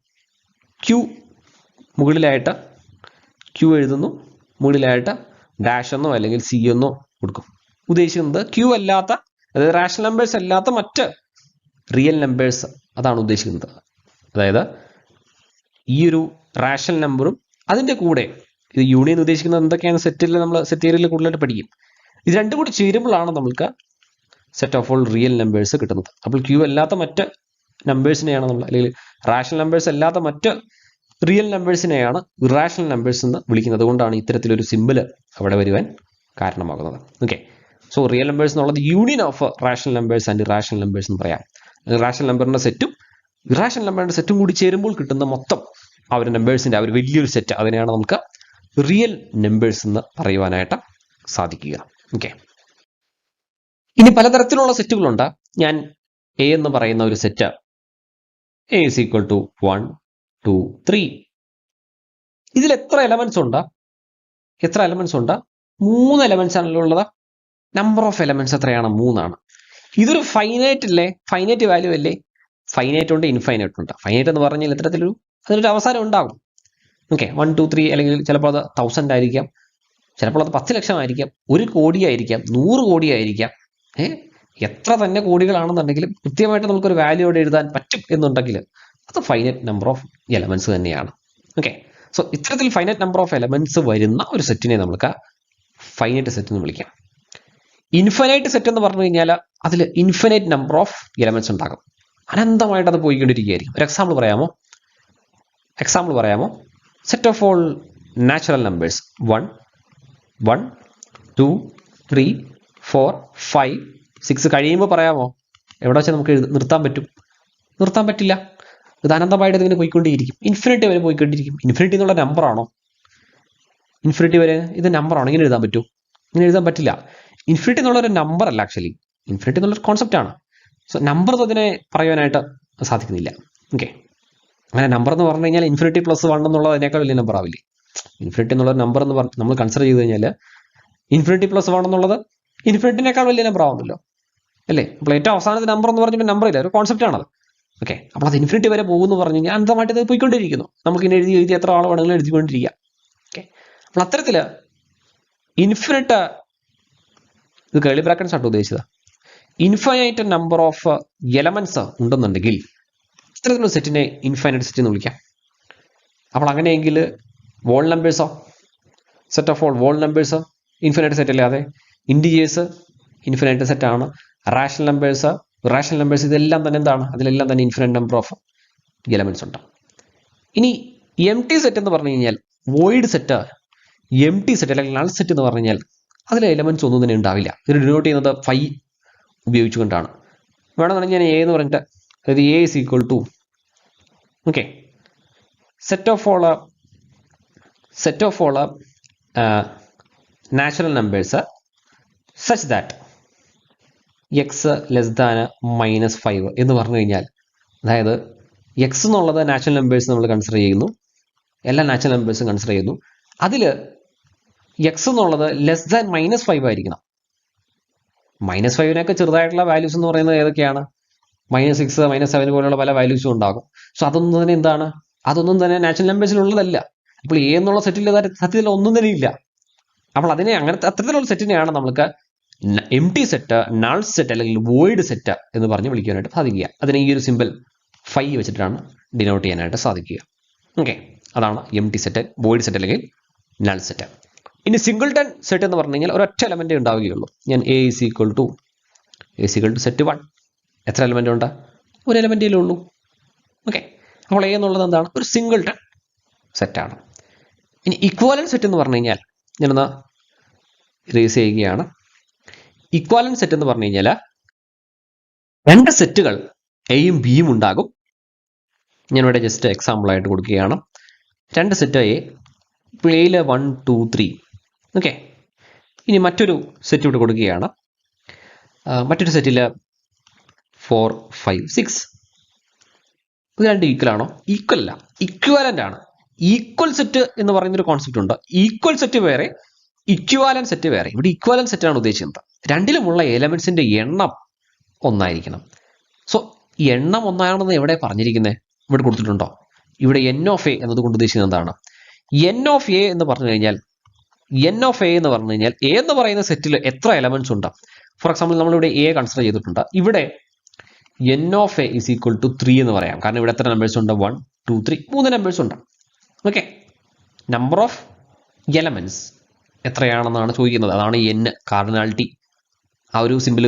Q മുകളിലായിട്ട് Q എഴുതുന്നു, മുകളിലായിട്ട് ഡാഷ് എന്നോ അല്ലെങ്കിൽ C എന്നോ കൊടുക്കും. ഉദ്ദേശിക്കുന്നത് Q അല്ലാത്ത, അതായത് റാഷണൽ നമ്പേഴ്സ് അല്ലാത്ത മറ്റ് റിയൽ നമ്പേഴ്സ്, അതാണ് ഉദ്ദേശിക്കുന്നത്. അതായത് ഈ ഒരു റാഷണൽ നമ്പറും അതിൻ്റെ കൂടെ ഇത് യൂണിയൻ ഉദ്ദേശിക്കുന്നത് എന്തൊക്കെയാണ് സെറ്റ് തിയറിയിൽ കൂടുതലായിട്ട് പഠിക്കും. ഇത് രണ്ടും കൂടി ചേരുമ്പോഴാണ് നമുക്ക് set of all real numbers കിട്ടുന്നത്. അപ്പോൾ Q അല്ലാത്ത മറ്റ് നമ്പേഴ്സിനെയാണ് നമ്മൾ, അല്ലെങ്കിൽ റാഷണൽ നമ്പേഴ്സ് അല്ലാത്ത മറ്റ് റിയൽ നമ്പേഴ്സിനെയാണ് ഇറാഷണൽ നമ്പേഴ്സ് എന്ന് വിളിക്കുന്നത്. അതുകൊണ്ടാണ് ഇത്തരത്തിലൊരു സിമ്പിള് അവിടെ വരുവാൻ കാരണമാകുന്നത്. ഓക്കെ, സോ റിയൽ നമ്പേഴ്സ് എന്നുള്ളത് union of rational numbers and irrational numbers എന്ന് പറയാം. റാഷണൽ നമ്പറിൻ്റെ സെറ്റും ഇറാഷണൽ നമ്പറിൻ്റെ സെറ്റും കൂടി ചേരുമ്പോൾ കിട്ടുന്ന മൊത്തം ആ ഒരു നമ്പേഴ്സിൻ്റെ ആ ഒരു വലിയൊരു സെറ്റ്, അതിനെയാണ് നമുക്ക് റിയൽ നമ്പേഴ്സ് എന്ന് പറയുവാനായിട്ട് സാധിക്കുക. ഓക്കെ, ഇനി പലതരത്തിലുള്ള സെറ്റുകളുണ്ട്. ഞാൻ A എന്ന് പറയുന്ന ഒരു set, A is equal to 1 2 3. ഇതിൽ എത്ര എലമെന്റ്സ് ഉണ്ട്? 3 എലമെന്റ്സ് ആണല്ലോ ഉള്ളത്. നമ്പർ ഓഫ് എലമെന്റ്സ് എത്രയാണ്? 3 ആണ്. ഇതൊരു ഫൈനൈറ്റ് അല്ലേ? ഫൈനൈറ്റ് വാല്യൂ അല്ലേ? ഫൈനൈറ്റ് ഉണ്ട്, ഇൻഫൈനൈറ്റ് ഉണ്ട്. ഫൈനൈറ്റ് എന്ന് പറഞ്ഞാൽ അതിനൊരു അവസാനം ഉണ്ടാകും. ഓക്കെ, 1 2 3 അല്ലെങ്കിൽ ചിലപ്പോൾ അത് 1000 ആയിരിക്കാം, ചിലപ്പോൾ അത് 10 ലക്ഷം ആയിരിക്കാം, 1 കോടിയായിരിക്കാം, 100 കോടിയായിരിക്കാം. എത്ര തന്നെ കോടികളാണെന്നുണ്ടെങ്കിലും കൃത്യമായിട്ട് നമുക്കൊരു വാല്യൂ അവിടെ എഴുതാൻ പറ്റും എന്നുണ്ടെങ്കിൽ അത് ഫൈനൈറ്റ് നമ്പർ ഓഫ് എലമെന്റ്സ് തന്നെയാണ്. ഓക്കെ, സോ ഇത്തരത്തിൽ ഫൈനൈറ്റ് നമ്പർ ഓഫ് എലമെന്റ്സ് വരുന്ന ഒരു സെറ്റിനെ നമുക്ക് ഫൈനൈറ്റ് സെറ്റ് എന്ന് വിളിക്കാം. ഇൻഫൈനൈറ്റ് സെറ്റ് എന്ന് പറഞ്ഞു കഴിഞ്ഞാൽ അതിൽ ഇൻഫൈനൈറ്റ് നമ്പർ ഓഫ് എലമെന്റ്സ് ഉണ്ടാകും. അനന്തമായിട്ട് അത് പോയിക്കൊണ്ടിരിക്കുകയായിരിക്കും. ഒരു എക്സാമ്പിൾ പറയാമോ? Set of all natural numbers 1 1 2 3 4 5 6 കഴിയുമ്പോൾ പറയാമോ? എവിടെ വെച്ചാൽ നമുക്ക് നിർത്താൻ പറ്റും? നിർത്താൻ പറ്റില്ല. ഇത് അനന്തമായിട്ട് ഇതിങ്ങനെ പോയിക്കൊണ്ടേയിരിക്കും, ഇൻഫിനിറ്റി വരെ പോയിക്കൊണ്ടിരിക്കും. ഇൻഫിനിറ്റി എന്നുള്ള നമ്പറാണോ? ഇൻഫിനിറ്റി വരെ ഇത് നമ്പറാണോ? ഇങ്ങനെ എഴുതാൻ പറ്റുമോ? ഇങ്ങനെ എഴുതാൻ പറ്റില്ല. ഇൻഫിനിറ്റി എന്നുള്ളൊരു നമ്പർ അല്ല, ആക്ച്വലി ഇൻഫിനിറ്റി എന്നുള്ളൊരു കോൺസെപ്റ്റ് ആണ്. സോ നമ്പർ അതിനെ പറയാനായിട്ട് സാധിക്കുന്നില്ല. ഓക്കെ, അങ്ങനെ നമ്പർ എന്ന് പറഞ്ഞു കഴിഞ്ഞാൽ ഇൻഫിനിറ്റി പ്ലസ് 1 എന്നുള്ളതിനേക്കാൾ വലിയ നമ്പർ ആവില്ലേ? ഇൻഫിനിറ്റി എന്നുള്ള നമ്പർ എന്ന് പറഞ്ഞ് നമ്മൾ കൺസിഡർ ചെയ്ത് കഴിഞ്ഞാൽ ഇൻഫിനിറ്റി പ്ലസ് 1 എന്നുള്ളത് ഇൻഫിനിറ്റിനേക്കാൾ വലിയ നമ്പർ ആവുന്നല്ലോ അല്ലേ? അപ്പോൾ ഏറ്റവും അവസാനത്തെ നമ്പർ എന്ന് പറഞ്ഞാൽ നമ്പർ ഇല്ല, ഒരു കോൺസെപ്റ്റ് ആണത്. ഓക്കെ, അപ്പോൾ അത് ഇൻഫിനിറ്റി വരെ പോകുമെന്ന് പറഞ്ഞു കഴിഞ്ഞാൽ അനന്തമായിട്ട് ഇത് പോയിക്കൊണ്ടിരിക്കുന്നു. നമുക്ക് ഇനി എഴുതി എത്ര ആൾ വേണമെങ്കിലും എഴുതിക്കൊണ്ടിരിക്കുക. ഓക്കെ, അപ്പോൾ അത്തരത്തിൽ ഇൻഫിനിറ്റ്, ഇത് കേളി ബ്രാക്കറ്റ്സ് ആട്ടോ ഉദ്ദേശിച്ചത്, ഇൻഫൈനൈറ്റ് നമ്പർ ഓഫ് എലമെന്റ്സ് ഉണ്ടെന്നുണ്ടെങ്കിൽ ഇത്തരത്തിലുള്ള സെറ്റിനെ ഇൻഫൈനൈറ്റ് സെറ്റ് എന്ന് വിളിക്കാം. അപ്പോൾ അങ്ങനെയെങ്കിൽ വോൾ നമ്പേഴ്സോ, set of all whole numbers infinite set അല്ലാതെ, ഇൻഡിജേഴ്സ് ഇൻഫിനൈറ്റ് സെറ്റ് ആണ്, റാഷണൽ നമ്പേഴ്സ് ഇതെല്ലാം തന്നെ എന്താണ്? അതിലെല്ലാം തന്നെ ഇൻഫിനൈറ്റ് നമ്പർ ഓഫ് എലമെന്റ്സ് ഉണ്ട്. ഇനി എം ടി സെറ്റ് എന്ന് പറഞ്ഞു കഴിഞ്ഞാൽ, void set, M T set അല്ലെങ്കിൽ നൾ സെറ്റ് എന്ന് പറഞ്ഞു കഴിഞ്ഞാൽ അതിലെ എലമെന്റ്സ് ഒന്നും തന്നെ ഉണ്ടാവില്ല. ഇത് ഡിനോട്ട് ചെയ്യുന്നത് ഫൈ ഉപയോഗിച്ചുകൊണ്ടാണ്. വേണമെന്നുണ്ടെങ്കിൽ ഞാൻ എ എന്ന് പറഞ്ഞിട്ട്, അതായത് A is equal to okay set of all natural numbers such that x less than -5 എന്ന് പറഞ്ഞു കഴിഞ്ഞാൽ, അതായത് എക്സ് എന്നുള്ളത് നാച്ചുറൽ നമ്പേഴ്സ് നമ്മൾ കൺസിഡർ ചെയ്യുന്നു, എല്ലാ നാച്ചുറൽ നമ്പേഴ്സും കൺസിഡർ ചെയ്യുന്നു. അതിൽ എക്സ് എന്നുള്ളത് ലെസ് ദാൻ -5 ആയിരിക്കണം. -5 ചെറുതായിട്ടുള്ള വാല്യൂസ് എന്ന് പറയുന്നത് ഏതൊക്കെയാണ്? -6, -7 പോലുള്ള പല വാല്യൂസും ഉണ്ടാകും. സോ അതൊന്നും തന്നെ എന്താണ്? അതൊന്നും തന്നെ നാച്ചുറൽ നമ്പേഴ്സിലുള്ളതല്ല. അപ്പോൾ എ എന്നുള്ള സെറ്റിൽ സത്യത്തിൽ ഒന്നും തന്നെ ഇല്ല. അപ്പോൾ അതിനെ അങ്ങനത്തെ അത്തരത്തിലുള്ള സെറ്റിനെയാണ് നമുക്ക് M T set, null set അല്ലെങ്കിൽ വോയിഡ് സെറ്റ് എന്ന് പറഞ്ഞ് വിളിക്കാനായിട്ട് സാധിക്കുക. അതിനെ ഈ ഒരു സിമ്പിൾ ഫൈ വെച്ചിട്ടാണ് ഡിനോട്ട് ചെയ്യാനായിട്ട് സാധിക്കുക. ഓക്കെ, അതാണ് empty set, void set അല്ലെങ്കിൽ നൾ സെറ്റ്. ഇനി സിംഗിൾട്ടൺ സെറ്റ് എന്ന് പറഞ്ഞു കഴിഞ്ഞാൽ ഒരൊറ്റ എലമെന്റ് ഉണ്ടാവുകയുള്ളൂ. ഞാൻ A is equal to set 1, എത്ര എലമെന്റ് ഉണ്ട്? ഒരു എലമെന്റേ ഉള്ളൂ. ഓക്കെ, അപ്പോൾ എ എന്നുള്ളത് എന്താണ്? ഒരു സിംഗിൾട്ടൺ സെറ്റാണ്. ഇനി ഇക്വാലൻ സെറ്റ് എന്ന് പറഞ്ഞു കഴിഞ്ഞാൽ, ഞാനൊന്ന് റേസ് ചെയ്യുകയാണ്. ഇക്വാലൻ സെറ്റ് എന്ന് പറഞ്ഞു കഴിഞ്ഞാൽ രണ്ട് സെറ്റുകൾ എയും ബിയും ഉണ്ടാകും. ഞാനിവിടെ ജസ്റ്റ് എക്സാമ്പിൾ ആയിട്ട് കൊടുക്കുകയാണ്. രണ്ട് സെറ്റ് എ, എയിൽ 1, 2, 3. ഓക്കെ, ഇനി മറ്റൊരു സെറ്റ് ഇവിടെ കൊടുക്കുകയാണ്. മറ്റൊരു സെറ്റിൽ 4, 5, 6. ഇത് രണ്ട് ഈക്വൽ ആണോ? ഈക്വൽ അല്ല, ഇക്വാലന്റ് ആണ്. ഈക്വൽ സെറ്റ് എന്ന് പറയുന്നൊരു കോൺസെപ്റ്റ് ഉണ്ട്. ഈക്വൽ സെറ്റ് വേറെ, ഇക്വാലന്റ് സെറ്റ് വേറെ. ഇവിടെ ഇക്വാലന്റ് സെറ്റ് ആണ് ഉദ്ദേശിക്കുന്നത്. രണ്ടിലുമുള്ള എലമെന്റ്സിന്റെ എണ്ണം ഒന്നായിരിക്കണം. സോ എണ്ണം ഒന്നാണെന്ന് എവിടെ പറഞ്ഞിരിക്കുന്നത്? ഇവിടെ കൊടുത്തിട്ടുണ്ടോ? ഇവിടെ എൻ ഓഫ് എ എന്നതുകൊണ്ട് ഉദ്ദേശിക്കുന്നത് എന്താണ്? എൻ ഓഫ് എ എന്ന് പറഞ്ഞു കഴിഞ്ഞാൽ, എൻ ഓഫ് എ എന്ന് പറഞ്ഞു കഴിഞ്ഞാൽ എ എന്ന് പറയുന്ന സെറ്റിൽ എത്ര എലമെന്റ്സ് ഉണ്ട്? ഫോർ എക്സാമ്പിൾ നമ്മളിവിടെ എ കൺസിഡർ ചെയ്തിട്ടുണ്ട്. ഇവിടെ N of A is equal to 3 എന്ന് പറയാം. കാരണം ഇവിടെ എത്ര നമ്പേഴ്സ് ഉണ്ട്? 1, 2, 3, 3 നമ്പേഴ്സ് ഉണ്ട്. ഓക്കെ, നമ്പർ ഓഫ് എലമെന്റ്സ് എത്രയാണെന്നാണ് ചോദിക്കുന്നത്. അതാണ് എൻ, കാർഡിനാലിറ്റി. ആ ഒരു സിമ്പിൾ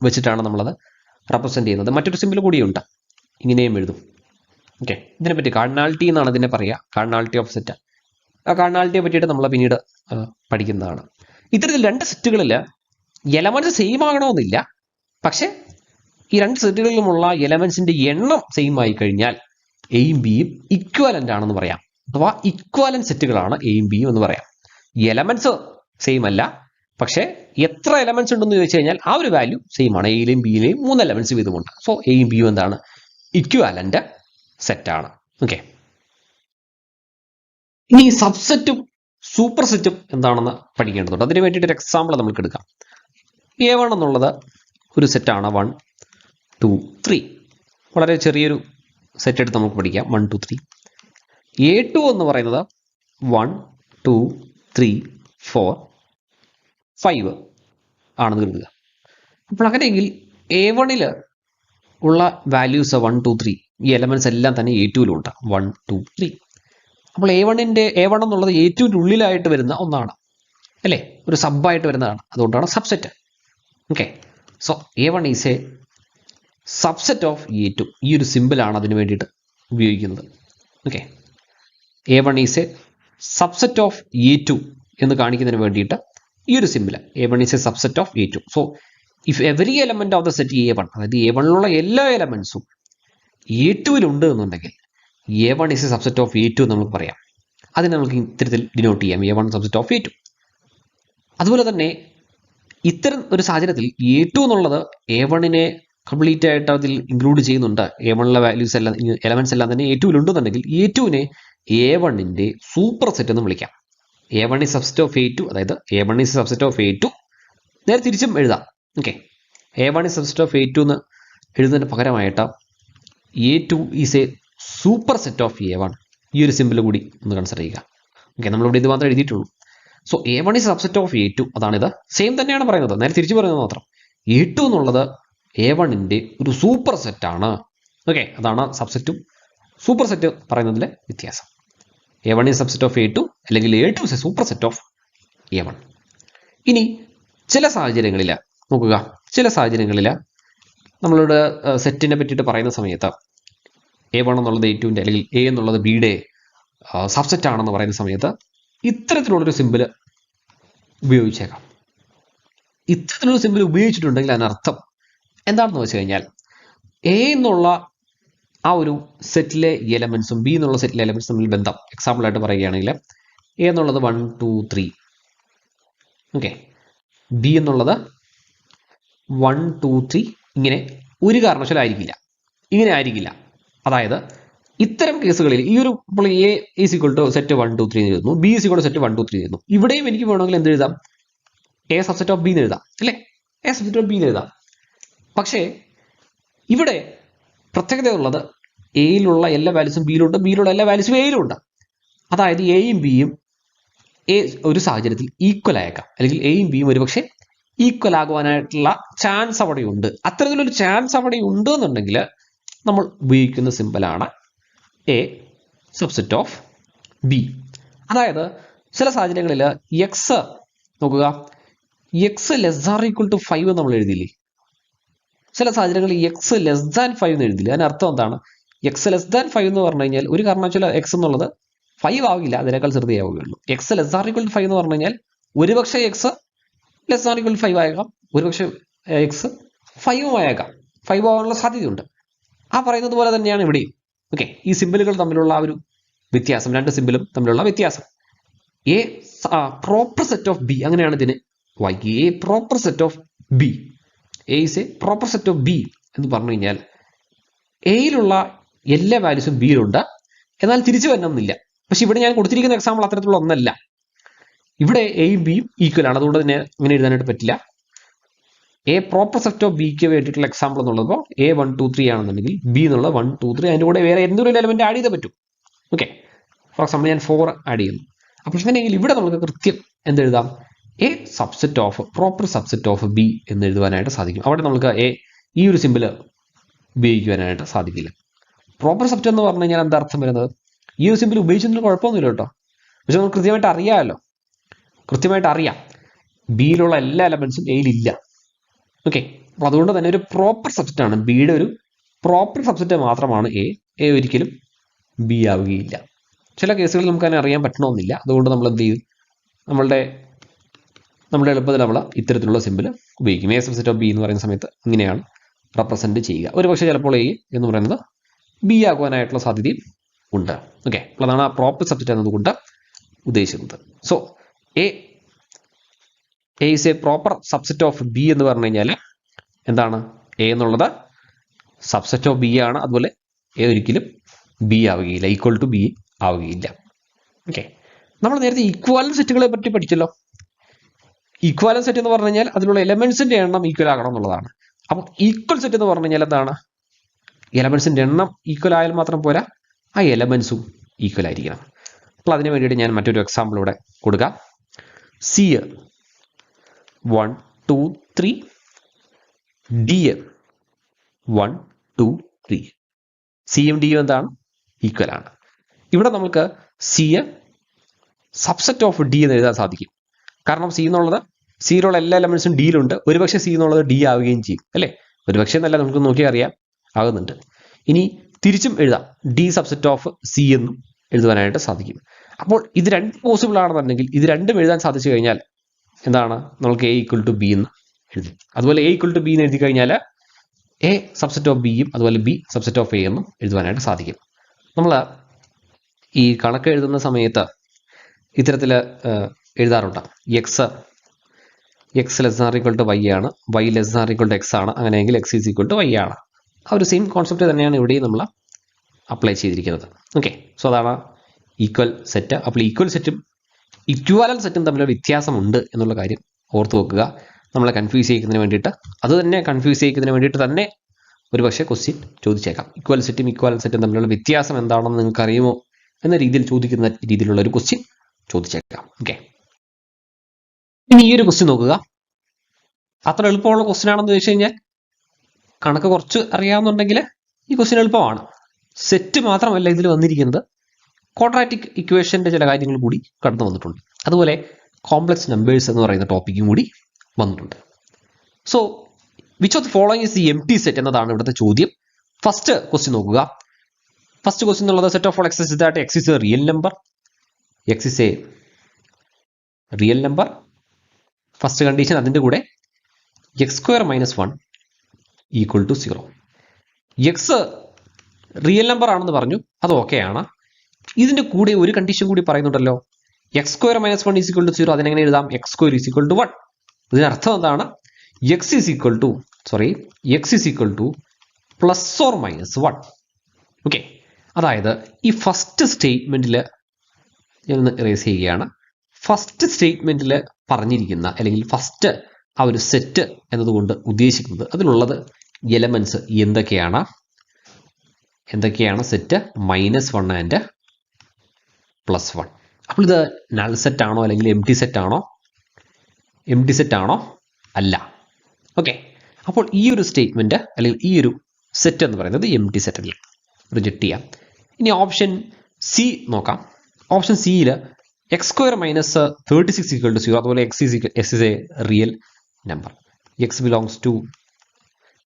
വെച്ചിട്ടാണ് നമ്മളത് റെപ്രസെന്റ് ചെയ്യുന്നത്. മറ്റൊരു സിമ്പിൾ കൂടിയുണ്ട്, ഇങ്ങനെയും എഴുതും. ഓക്കെ, ഇതിനെപ്പറ്റി കാർഡിനാലിറ്റി എന്നാണ് ഇതിനെ പറയുക, കാർഡിനാലിറ്റി ഓഫ് സെറ്റ്. ആ കാർഡിനാലിറ്റിയെ പറ്റിയിട്ട് നമ്മൾ പിന്നീട് പഠിക്കുന്നതാണ്. ഇത്തരത്തിൽ രണ്ട് സെറ്റുകളിൽ എലമെന്റ്സ് സെയിം ആകണമെന്നില്ല, പക്ഷെ ഈ രണ്ട് സെറ്റുകളിലുമുള്ള എലമെന്റ്സിന്റെ എണ്ണം സെയിം ആയി കഴിഞ്ഞാൽ എയും ബിയും ഇക്വാലന്റ് ആണെന്ന് പറയാം. അഥവാ ഇക്വാലന്റ് സെറ്റുകളാണ് എയും ബിയും എന്ന് പറയാം. എലമെന്റ്സ് സെയിം അല്ല, പക്ഷെ എത്ര എലമെന്റ്സ് ഉണ്ടെന്ന് ചോദിച്ചു കഴിഞ്ഞാൽ ആ ഒരു വാല്യൂ സെയിം ആണ്. എയിലെയും ബിയിലെയും 3 എലമെന്റ്സ് വീതമുണ്ട്. സോ എയും ബിയും എന്താണ്? ഇക്വാലന്റ് സെറ്റാണ്. ഓക്കെ, ഇനി സബ്സെറ്റും സൂപ്പർ സെറ്റും എന്താണെന്ന് പഠിക്കേണ്ടതുണ്ട്. അതിന് വേണ്ടിയിട്ട് ഒരു എക്സാമ്പിൾ നമുക്ക് എടുക്കാം. A1 എന്നുള്ളത് ഒരു സെറ്റാണ്. 1, 2, 3. വളരെ ചെറിയൊരു സെറ്റ് എടുത്ത് നമുക്ക് പഠിക്കാം. 1, 2, 3. A2 എന്ന് പറയുന്നത് 1, 2, 3, 4, 5 ആണെന്ന് കരുതുക. അപ്പോൾ അങ്ങനെയെങ്കിൽ A1 ഉള്ള വാല്യൂസ് 1, 2, 3 ഈ എലമെന്റ്സ് എല്ലാം തന്നെ A2 ഉണ്ട്. 1, 2, 3. അപ്പോൾ A1 എന്നുള്ളത് A2 ഉള്ളിലായിട്ട് വരുന്ന ഒന്നാണ് അല്ലേ? ഒരു സബായിട്ട് വരുന്നതാണ്. അതുകൊണ്ടാണ് subset. Okay, so A1 is A subset of A2. ഈ ഒരു സിമ്പിളാണ് അതിന് വേണ്ടിയിട്ട് ഉപയോഗിക്കുന്നത്. Okay, A1 is A subset of A2 എന്ന് കാണിക്കുന്നതിന് വേണ്ടിയിട്ട് ഈ ഒരു simple, A1 is A subset of A2. So if every element of the set A1, അതായത് A1 എല്ലാ എലമെന്റ്സും A2 ഉണ്ട് എന്നുണ്ടെങ്കിൽ A1 is a subset of A2 എന്ന് നമുക്ക് പറയാം. അതിനെ നമുക്ക് ഇത്തരത്തിൽ ഡിനോട്ട് ചെയ്യാം, A1 subset of A2. അതുപോലെ തന്നെ ഇത്തരം ഒരു സാഹചര്യത്തിൽ A2 എന്നുള്ളത് A1നെ കംപ്ലീറ്റ് ആയിട്ട് അതിൽ ഇൻക്ലൂഡ് ചെയ്യുന്നുണ്ട്. A1ലെ വാല്യൂസ് എല്ലാം എലമെന്റ്സ് എല്ലാം തന്നെ A2 ഉണ്ടെന്നുണ്ടെങ്കിൽ A2നെ A1ന്റെ സൂപ്പർ സെറ്റ് എന്ന് വിളിക്കാം. A1 is subset of A2, അതായത് A1 is subset of A2. നേരെ തിരിച്ചും എഴുതാം. Okay, A1 is subset of A2 എന്ന് എഴുതുന്നതിന് പകരമായിട്ട് A2 is a super set of A1, ഈ ഒരു സിമ്പിൾ കൂടി ഒന്ന് കൺസിഡർ ചെയ്യുക. ഓക്കെ, നമ്മളിവിടെ ഇത് മാത്രമേ എഴുതിയിട്ടുള്ളൂ. So A1 is subset of A2, അതാണിത്. സെയിം തന്നെയാണ് പറയുന്നത്, നേരെ തിരിച്ചു പറയുന്നത് മാത്രം. A2 എന്നുള്ളത് A1ന്റെ ഒരു സൂപ്പർ സെറ്റാണ്. ഓക്കെ, അതാണ് സബ്സെറ്റും സൂപ്പർ സെറ്റ് പറയുന്നതിലെ വ്യത്യാസം. A1 is subset of A2 അല്ലെങ്കിൽ A2 is a super set of A1. ഇനി ചില സാഹചര്യങ്ങളിൽ നോക്കുക, ചില സാഹചര്യങ്ങളിൽ നമ്മളുടെ സെറ്റിനെ പറ്റിയിട്ട് പറയുന്ന സമയത്ത് A1 എന്നുള്ളത് A2ൻ്റെ അല്ലെങ്കിൽ A എന്നുള്ളത് Bയുടെ സബ്സെറ്റ് ആണെന്ന് പറയുന്ന സമയത്ത് ഇത്തരത്തിലുള്ളൊരു സിമ്പിൾ ഉപയോഗിച്ചേക്കാം. ഇത്തരത്തിലുള്ള സിമ്പിൾ ഉപയോഗിച്ചിട്ടുണ്ടെങ്കിൽ അതിനർത്ഥം എന്താണെന്ന് വെച്ച് കഴിഞ്ഞാൽ A എന്നുള്ള ആ ഒരു സെറ്റിലെ എലമെന്റ്സും B എന്നുള്ള സെറ്റിലെ എലമെന്റ്സും തമ്മിൽ ബന്ധം എക്സാമ്പിളായിട്ട് പറയുകയാണെങ്കിൽ A എന്നുള്ളത് 1 2 3, ഓക്കെ, B എന്നുള്ളത് 1 2 3 ഇങ്ങനെ ഒരു കാരണവശാലും ആയിരിക്കില്ല, ഇങ്ങനെ ആയിരിക്കില്ല. അതായത് ഇത്തരം കേസുകളിൽ ഈ ഒരു ഇപ്പോൾ A is equal to set 1 2 3 എഴുതുന്നു, B is equal to set 1 2 3 എഴുതുന്നു. ഇവിടെയും എനിക്ക് വേണമെങ്കിൽ എന്ത് എഴുതാം, A സബ്സെറ്റ് ഓഫ് B എന്ന് എഴുതാം, അല്ലേ, A സബ്സെറ്റ് ഓഫ് B എന്ന് എഴുതാം. പക്ഷേ ഇവിടെ പ്രത്യേകത ഉള്ളത് എയിലുള്ള എല്ലാ വാല്യൂസും ബിയിലുണ്ട്, ബിയിലുള്ള എല്ലാ വാല്യൂസും എയിലുണ്ട്. അതായത് എയും ബിയും ഒരു സാഹചര്യത്തിൽ ഈക്വൽ ആയേക്കാം, അല്ലെങ്കിൽ എയും ബിയും ഒരുപക്ഷെ ഈക്വൽ ആകുവാനായിട്ടുള്ള ചാൻസ് അവിടെയുണ്ട്. അത്തരത്തിലൊരു ചാൻസ് അവിടെ ഉണ്ട് എന്നുണ്ടെങ്കിൽ നമ്മൾ ഉപയോഗിക്കുന്ന സിമ്പിളാണ് A സബ്സെറ്റ് ഓഫ് B. അതായത് ചില സാഹചര്യങ്ങളിൽ എക്സ് നോക്കുക, x less or equal to 5 നമ്മൾ എഴുതിയില്ലേ, ചില സാഹചര്യങ്ങളിൽ എക്സ് ലെസ് ദാൻ 5 എന്ന് എഴുതില്ല. അതിനർത്ഥം എന്താണ്, എക്സ് ലെസ് ദാൻ 5 എന്ന് പറഞ്ഞു കഴിഞ്ഞാൽ ഒരു കാരണവശാൽ എക്സ് എന്നുള്ളത് 5 ആവില്ല, അതിനേക്കാൾ ചെറുതാവുകയുള്ളൂ. X less or equal to 5 എന്ന് പറഞ്ഞു കഴിഞ്ഞാൽ ഒരുപക്ഷെ x less or equal to 5 ആയേക്കാം, ഒരുപക്ഷെ എക്സ് 5 ആയേക്കാം, 5 ആവാനുള്ള സാധ്യതയുണ്ട്. ആ പറയുന്നത് പോലെ തന്നെയാണ് ഇവിടെയും. ഓക്കെ, ഈ സിമ്പിളുകൾ തമ്മിലുള്ള ആ ഒരു വ്യത്യാസം, രണ്ട് സിമ്പിളും തമ്മിലുള്ള വ്യത്യാസം. A proper set of B, അങ്ങനെയാണ് ഇതിന് വായിക്കുക. A proper set of B, A is A proper set of B എന്ന് പറഞ്ഞു കഴിഞ്ഞാൽ എയിലുള്ള എല്ലാ വാല്യൂസും ബിയിലുണ്ട്, എന്നാൽ തിരിച്ചു വരണമെന്നില്ല. പക്ഷെ ഇവിടെ ഞാൻ കൊടുത്തിരിക്കുന്ന എക്സാമ്പിൾ അത്തരത്തിലുള്ള ഒന്നല്ല. ഇവിടെ എയും ബിയും ഈക്വൽ ആണ്, അതുകൊണ്ട് തന്നെ അങ്ങനെ എഴുതാനായിട്ട് പറ്റില്ല. എ പ്രോപ്പർ സെറ്റ് ഓഫ് ബിക്ക് വേണ്ടിയിട്ടുള്ള എക്സാമ്പിൾ എന്നുള്ളത് A 1 2 3 ആണെന്നുണ്ടെങ്കിൽ B എന്നുള്ളത് 1 2 3, അതിൻ്റെ കൂടെ വേറെ എന്തൊരു എലമെന്റ് ആഡ് ചെയ്തേ പറ്റും. ഓക്കെ, ഫോർ എക്സാമ്പിൾ ഞാൻ 4 ആഡ് ചെയ്യുന്നു. അപ്പോൾ അങ്ങനെയെങ്കിൽ ഇവിടെ നമുക്ക് കൃത്യം എന്തെഴുതാം, A subset of proper subset of B എന്ന് എഴുതുവാനായിട്ട് സാധിക്കും. അവിടെ നമുക്ക് ഈ ഒരു സിമ്പിൾ ഉപയോഗിക്കുവാനായിട്ട് സാധിക്കില്ല. പ്രോപ്പർ സബ്സെറ്റ് എന്ന് പറഞ്ഞു കഴിഞ്ഞാൽ എന്താ അർത്ഥം വരുന്നത്, ഈ ഒരു സിമ്പിൾ ഉപയോഗിച്ചതിന് കുഴപ്പമൊന്നുമില്ല കേട്ടോ. പക്ഷെ നമുക്ക് കൃത്യമായിട്ട് അറിയാമല്ലോ, കൃത്യമായിട്ട് അറിയാം ബിയിലുള്ള എല്ലാ എലമെന്റ്സും എയിലില്ല. ഓക്കെ, അപ്പോൾ അതുകൊണ്ട് തന്നെ ഒരു പ്രോപ്പർ സബ്സെറ്റ് ആണ്, ബിയുടെ ഒരു പ്രോപ്പർ സബ്സെറ്റ് മാത്രമാണ് എ ഒരിക്കലും ബി ആവുകയില്ല. ചില കേസുകളിൽ നമുക്ക് അതിനെ അറിയാൻ പറ്റണമെന്നില്ല. അതുകൊണ്ട് നമ്മൾ എന്ത് ചെയ്യും, നമ്മുടെ എളുപ്പത്തിൽ നമ്മൾ ഇത്തരത്തിലുള്ള സിമ്പിൾ ഉപയോഗിക്കും. എ സബ്സെറ്റ് ഓഫ് ബി എന്ന് പറയുന്ന സമയത്ത് ഇങ്ങനെയാണ് റെപ്രസെൻറ്റ് ചെയ്യുക. ഒരു പക്ഷേ ചിലപ്പോൾ എ എന്ന് പറയുന്നത് ബി ആകുവാനായിട്ടുള്ള സാധ്യതയും ഉണ്ട്. ഓക്കെ, അപ്പോൾ അതാണ് ആ പ്രോപ്പർ സബ്സെറ്റ് എന്നതുകൊണ്ട് ഉദ്ദേശിക്കുന്നത്. So A is A proper subset of B എന്ന് പറഞ്ഞു കഴിഞ്ഞാൽ എന്താണ്, എ എന്നുള്ളത് സബ്സെറ്റ് ഓഫ് ബി ആണ്. അതുപോലെ എ ഒരിക്കലും ബി ആവുകയില്ല, ഈക്വൽ ടു ബി ആവുകയില്ല. ഓക്കെ, നമ്മൾ നേരത്തെ ഈക്വാലൻ സെറ്റുകളെ പറ്റി പഠിച്ചല്ലോ. ഈക്വാലൻ സെറ്റ് എന്ന് പറഞ്ഞു കഴിഞ്ഞാൽ അതിലുള്ള എലമെന്റ്സിന്റെ എണ്ണം ഈക്വൽ ആകണം എന്നുള്ളതാണ്. അപ്പോൾ ഈക്വൽ സെറ്റ് എന്ന് പറഞ്ഞു കഴിഞ്ഞാൽ എന്താണ്, എലമെന്റ്സിന്റെ എണ്ണം ഈക്വൽ ആയാൽ മാത്രം പോരാ, ആ എലമെന്റ്സും ഈക്വൽ ആയിരിക്കണം. അപ്പോൾ അതിന് വേണ്ടിയിട്ട് ഞാൻ മറ്റൊരു എക്സാമ്പിൾ ഇവിടെ കൊടുക്കാം. സി 1 2 3, ഡി 1 2 3, സിയും ഡിയും എന്താണ്, ഈക്വൽ ആണ്. ഇവിടെ നമുക്ക് സി സബ്സെറ്റ് ഓഫ് ഡി എന്ന് എഴുതാൻ സാധിക്കും. കാരണം സിയിലുള്ള എല്ലാ എലമെന്റ്സും ഡിയിലുണ്ട്. ഒരുപക്ഷെ സി എന്നുള്ളത് ഡി ആവുകയും ചെയ്യും, അല്ലേ. ഒരുപക്ഷെ എന്നല്ല, നമുക്ക് നോക്കിയാൽ അറിയാം ആകുന്നുണ്ട്. ഇനി തിരിച്ചും എഴുതാം, ഡി സബ്സെറ്റ് ഓഫ് സി എന്നും എഴുതുവാനായിട്ട് സാധിക്കും. അപ്പോൾ ഇത് രണ്ട് പോസിബിൾ ആണെന്നുണ്ടെങ്കിൽ ഇത് രണ്ടും എഴുതാൻ സാധിച്ചു കഴിഞ്ഞാൽ എന്താണ്, നമുക്ക് എ ഈക്വൽ ടു ബി എന്ന് എഴുതി. അതുപോലെ എ ഈക്വൽ ടു ബി എന്ന് എഴുതി കഴിഞ്ഞാൽ എ സബ്സെറ്റ് ഓഫ് ബിയും അതുപോലെ ബി സബ്സെറ്റ് ഓഫ് എ എന്നും എഴുതുവാനായിട്ട് സാധിക്കും. നമ്മൾ ഈ കണക്ക് എഴുതുന്ന സമയത്ത് ഇത്തരത്തിൽ എഴുതാറുണ്ട്. X less or equal to y ആണ്, y less or equal to x ആണ്, അങ്ങനെയെങ്കിൽ x is equal to y ആണ്. ആ ഒരു സെയിം കോൺസെപ്റ്റ് തന്നെയാണ് ഇവിടെയും നമ്മൾ അപ്ലൈ ചെയ്തിരിക്കുന്നത്. ഓക്കെ, സോ അതാണ് ഈക്വൽ സെറ്റ്. അപ്പോൾ ഈക്വൽ സെറ്റും ഇക്വാലൻ സെറ്റും തമ്മിലൊരു വ്യത്യാസമുണ്ട് എന്നുള്ള കാര്യം ഓർത്ത് വെക്കുക. നമ്മളെ കൺഫ്യൂസ് ചെയ്യിക്കുന്നതിന് വേണ്ടിയിട്ട്, അത് തന്നെ കൺഫ്യൂസ് ചെയ്യിക്കുന്നതിന് വേണ്ടിയിട്ട് തന്നെ ഒരു പക്ഷേ ക്വസ്റ്റ്യൻ ചോദിച്ചേക്കാം. ഈക്വൽ സെറ്റും ഇക്വാലൻ സെറ്റും തമ്മിലുള്ള വ്യത്യാസം എന്താണെന്ന് നിങ്ങൾക്ക് അറിയുമോ എന്ന രീതിയിൽ ചോദിക്കുന്ന രീതിയിലുള്ള ഒരു ക്വസ്റ്റ്യൻ ചോദിച്ചേക്കാം. ഓക്കെ, ഇനി ഈ ഒരു ക്വസ്റ്റ്യൻ നോക്കുക. അത്ര എളുപ്പമുള്ള ക്വസ്റ്റ്യൻ ആണെന്ന് ചോദിച്ചു കഴിഞ്ഞാൽ, കണക്ക് കുറച്ച് അറിയാവുന്നുണ്ടെങ്കിൽ ഈ ക്വസ്റ്റ്യൻ എളുപ്പമാണ്. സെറ്റ് മാത്രമല്ല ഇതിൽ വന്നിരിക്കുന്നത്, ക്വാഡ്രാറ്റിക് ഇക്വേഷൻ്റെ ചില കാര്യങ്ങൾ കൂടി കടന്നു വന്നിട്ടുണ്ട്. അതുപോലെ കോംപ്ലക്സ് നമ്പേഴ്സ് എന്ന് പറയുന്ന ടോപ്പിക്കും കൂടി വന്നിട്ടുണ്ട്. So which of the following is the empty set എന്നതാണ് ഇവിടുത്തെ ചോദ്യം. ഫസ്റ്റ് ക്വസ്റ്റ്യൻ നോക്കുക. ഫസ്റ്റ് ക്വസ്റ്റ്യൻ എന്നുള്ളത് set of all x is that x is a real number. X is a real number. First condition, അതിൻ്റെ കൂടെ x square minus 1 equal to 0. X real number ആണെന്ന് പറഞ്ഞു, അത് ഓക്കെയാണ്. ഇതിൻ്റെ കൂടെ ഒരു കണ്ടീഷൻ കൂടി പറയുന്നുണ്ടല്ലോ, x square minus 1 is equal to 0. അതിനെങ്ങനെ എഴുതാം? X square is equal to 1. ഇതിനർത്ഥം എന്താണ്? X is equal to plus or minus 1. Okay, അതായത് ഈ ഫസ്റ്റ് സ്റ്റേറ്റ്മെൻറ്റിൽ ഞാനൊന്ന് ഇറേസ് ചെയ്യുകയാണ്. ഫസ്റ്റ് സ്റ്റേറ്റ്മെൻറ്റിൽ പറഞ്ഞിരിക്കുന്ന, അല്ലെങ്കിൽ ഫസ്റ്റ് ആ ഒരു സെറ്റ് എന്നതുകൊണ്ട് ഉദ്ദേശിക്കുന്നത്, അതിലുള്ളത് എലമെൻറ്റ്സ് എന്തൊക്കെയാണ്? Set -1 and +1. അപ്പോൾ ഇത് നൾ സെറ്റ് ആണോ അല്ലെങ്കിൽ എംപ്റ്റി സെറ്റ് ആണോ? എംപ്റ്റി സെറ്റ് ആണോ? അല്ല. ഓക്കെ, അപ്പോൾ ഈ ഒരു സ്റ്റേറ്റ്മെൻറ്റ് അല്ലെങ്കിൽ ഈ ഒരു സെറ്റ് എന്ന് പറയുന്നത് എംപ്റ്റി സെറ്റ് അല്ല, റിജക്റ്റ് ചെയ്യാം. ഇനി ഓപ്ഷൻ സി നോക്കാം. ഓപ്ഷൻ സിയിൽ x square minus 36 equal to 0. അതുപോലെ x is a real number. X belongs to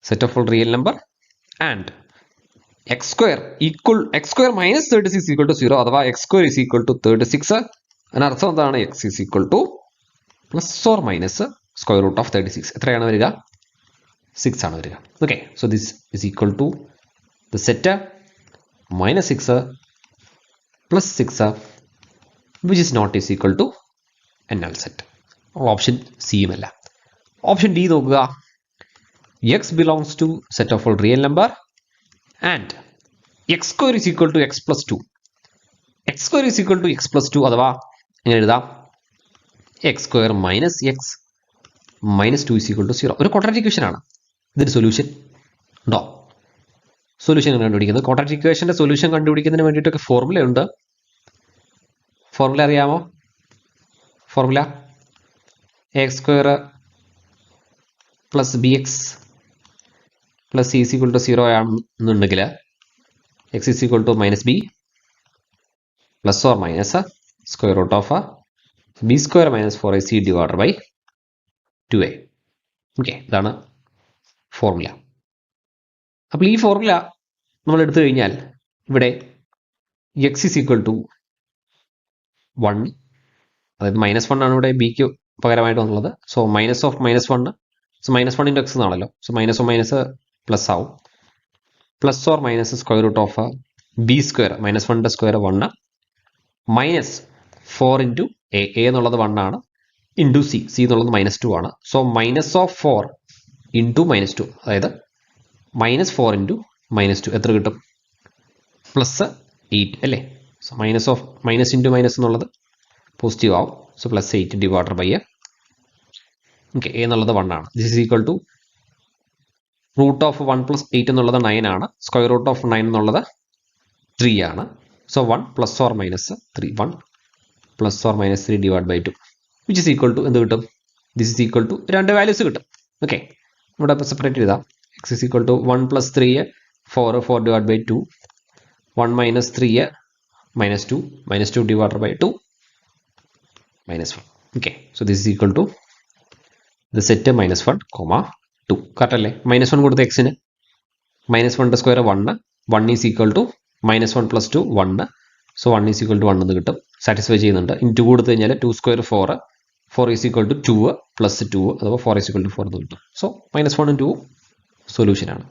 set of all real number and x square minus 36 equal to 0 അഥവാ x square is equal to 36. അതിനർത്ഥം എന്താണ്? X is equal to plus or minus square root of 36. എത്രയാണ് വരിക? 6 ആണ് വരിക. Okay, so this is equal to the set -6 plus 6 which is not is equal to a null set. Option സിയുമല്ല. Option D നോക്കുക. X belongs to set of all real number and x square is equal to x plus 2. X square is equal to x plus 2 അഥവാ എങ്ങനെ എഴുതാം? X square minus x minus 2 is equal to 0. ഒരു quadratic equation ആണ്. ഇതിന് solution ഉണ്ടോ? Solution കണ്ടുപിടിക്കുന്നത്, quadratic ഇക്വേഷൻ്റെ solution കണ്ടുപിടിക്കുന്നതിന് വേണ്ടിയിട്ടൊക്കെ formula ഉണ്ട്. ഫോർമുല അറിയാമോ? Formula x square plus b x plus c is equal to 0 ആണെന്നുണ്ടെങ്കിൽ x is equal to minus b plus or minus square root of B square minus 4ac divided by 2a. Okay, ഇതാണ് formula. അപ്പോൾ ഈ formula നമ്മൾ എടുത്തു കഴിഞ്ഞാൽ ഇവിടെ X is equal to 1, അതായത് -1 ആണ് ഇവിടെ ബിക്ക് പകരമായിട്ട് വന്നുള്ളത്. So minus of -1, so -1 into x എന്നാണല്ലോ. So minus of minus plus ആവും. Plus or minus square root of B square -1ൻ്റെ സ്ക്വയർ 1 മൈനസ് 4 ഇൻറ്റു എ എന്നുള്ളത് 1 ആണ്, ഇൻറ്റു സി എന്നുള്ളത് -2 ആണ്. സോ മൈനസ് ഓഫ് 4 ഇൻറ്റു -2, അതായത് -4 ഇൻറ്റു -2 എത്ര കിട്ടും? +8 അല്ലേ? സോ മൈനസ് ഇൻറ്റു മൈനസ് എന്നുള്ളത് പോസിറ്റീവ് ആവും. So +8 divided by okay A എന്നുള്ളത് 1 ആണ്. This is equal to root of 1 + 8 എന്നുള്ളത് 9 ആണ്. സ്ക്വയർ റൂട്ട് ഓഫ് 9 എന്നുള്ളത് 3 ആണ്. So 1 + or -3, 1 + or -3 divide by 2 which is equal to എന്ത് കിട്ടും? This is equal to 2 values കിട്ടും. ഓക്കെ, ഇവിടെ ഇപ്പോൾ സെപ്പറേറ്റ് ചെയ്താൽ x is equal to 1 + 3 4 divide by 2, 1 - 3 -2 divide by 2 -1. Okay, so this is equal to the set -1, 2. Correct അല്ലേ? -1 കൊടുത്ത എക്സിന് -1ൻ്റെ square 1, 1 is equal to -1 + 2 1. So 1 is equal to 1 എന്ന് കിട്ടും. സാറ്റിസ്ഫൈ ചെയ്യുന്നുണ്ട്. ഇൻ 2 കൊടുത്തു കഴിഞ്ഞാൽ 2 സ്ക്വയർ 4 ഈസ് ഈക്വൽ ടു 2 + 2 അഥവാ 4 ഈസ് ഈക്വൽ ടു 4 എന്ന് കിട്ടും. സോ -1 ഉം 2 സൊല്യൂഷനാണ്.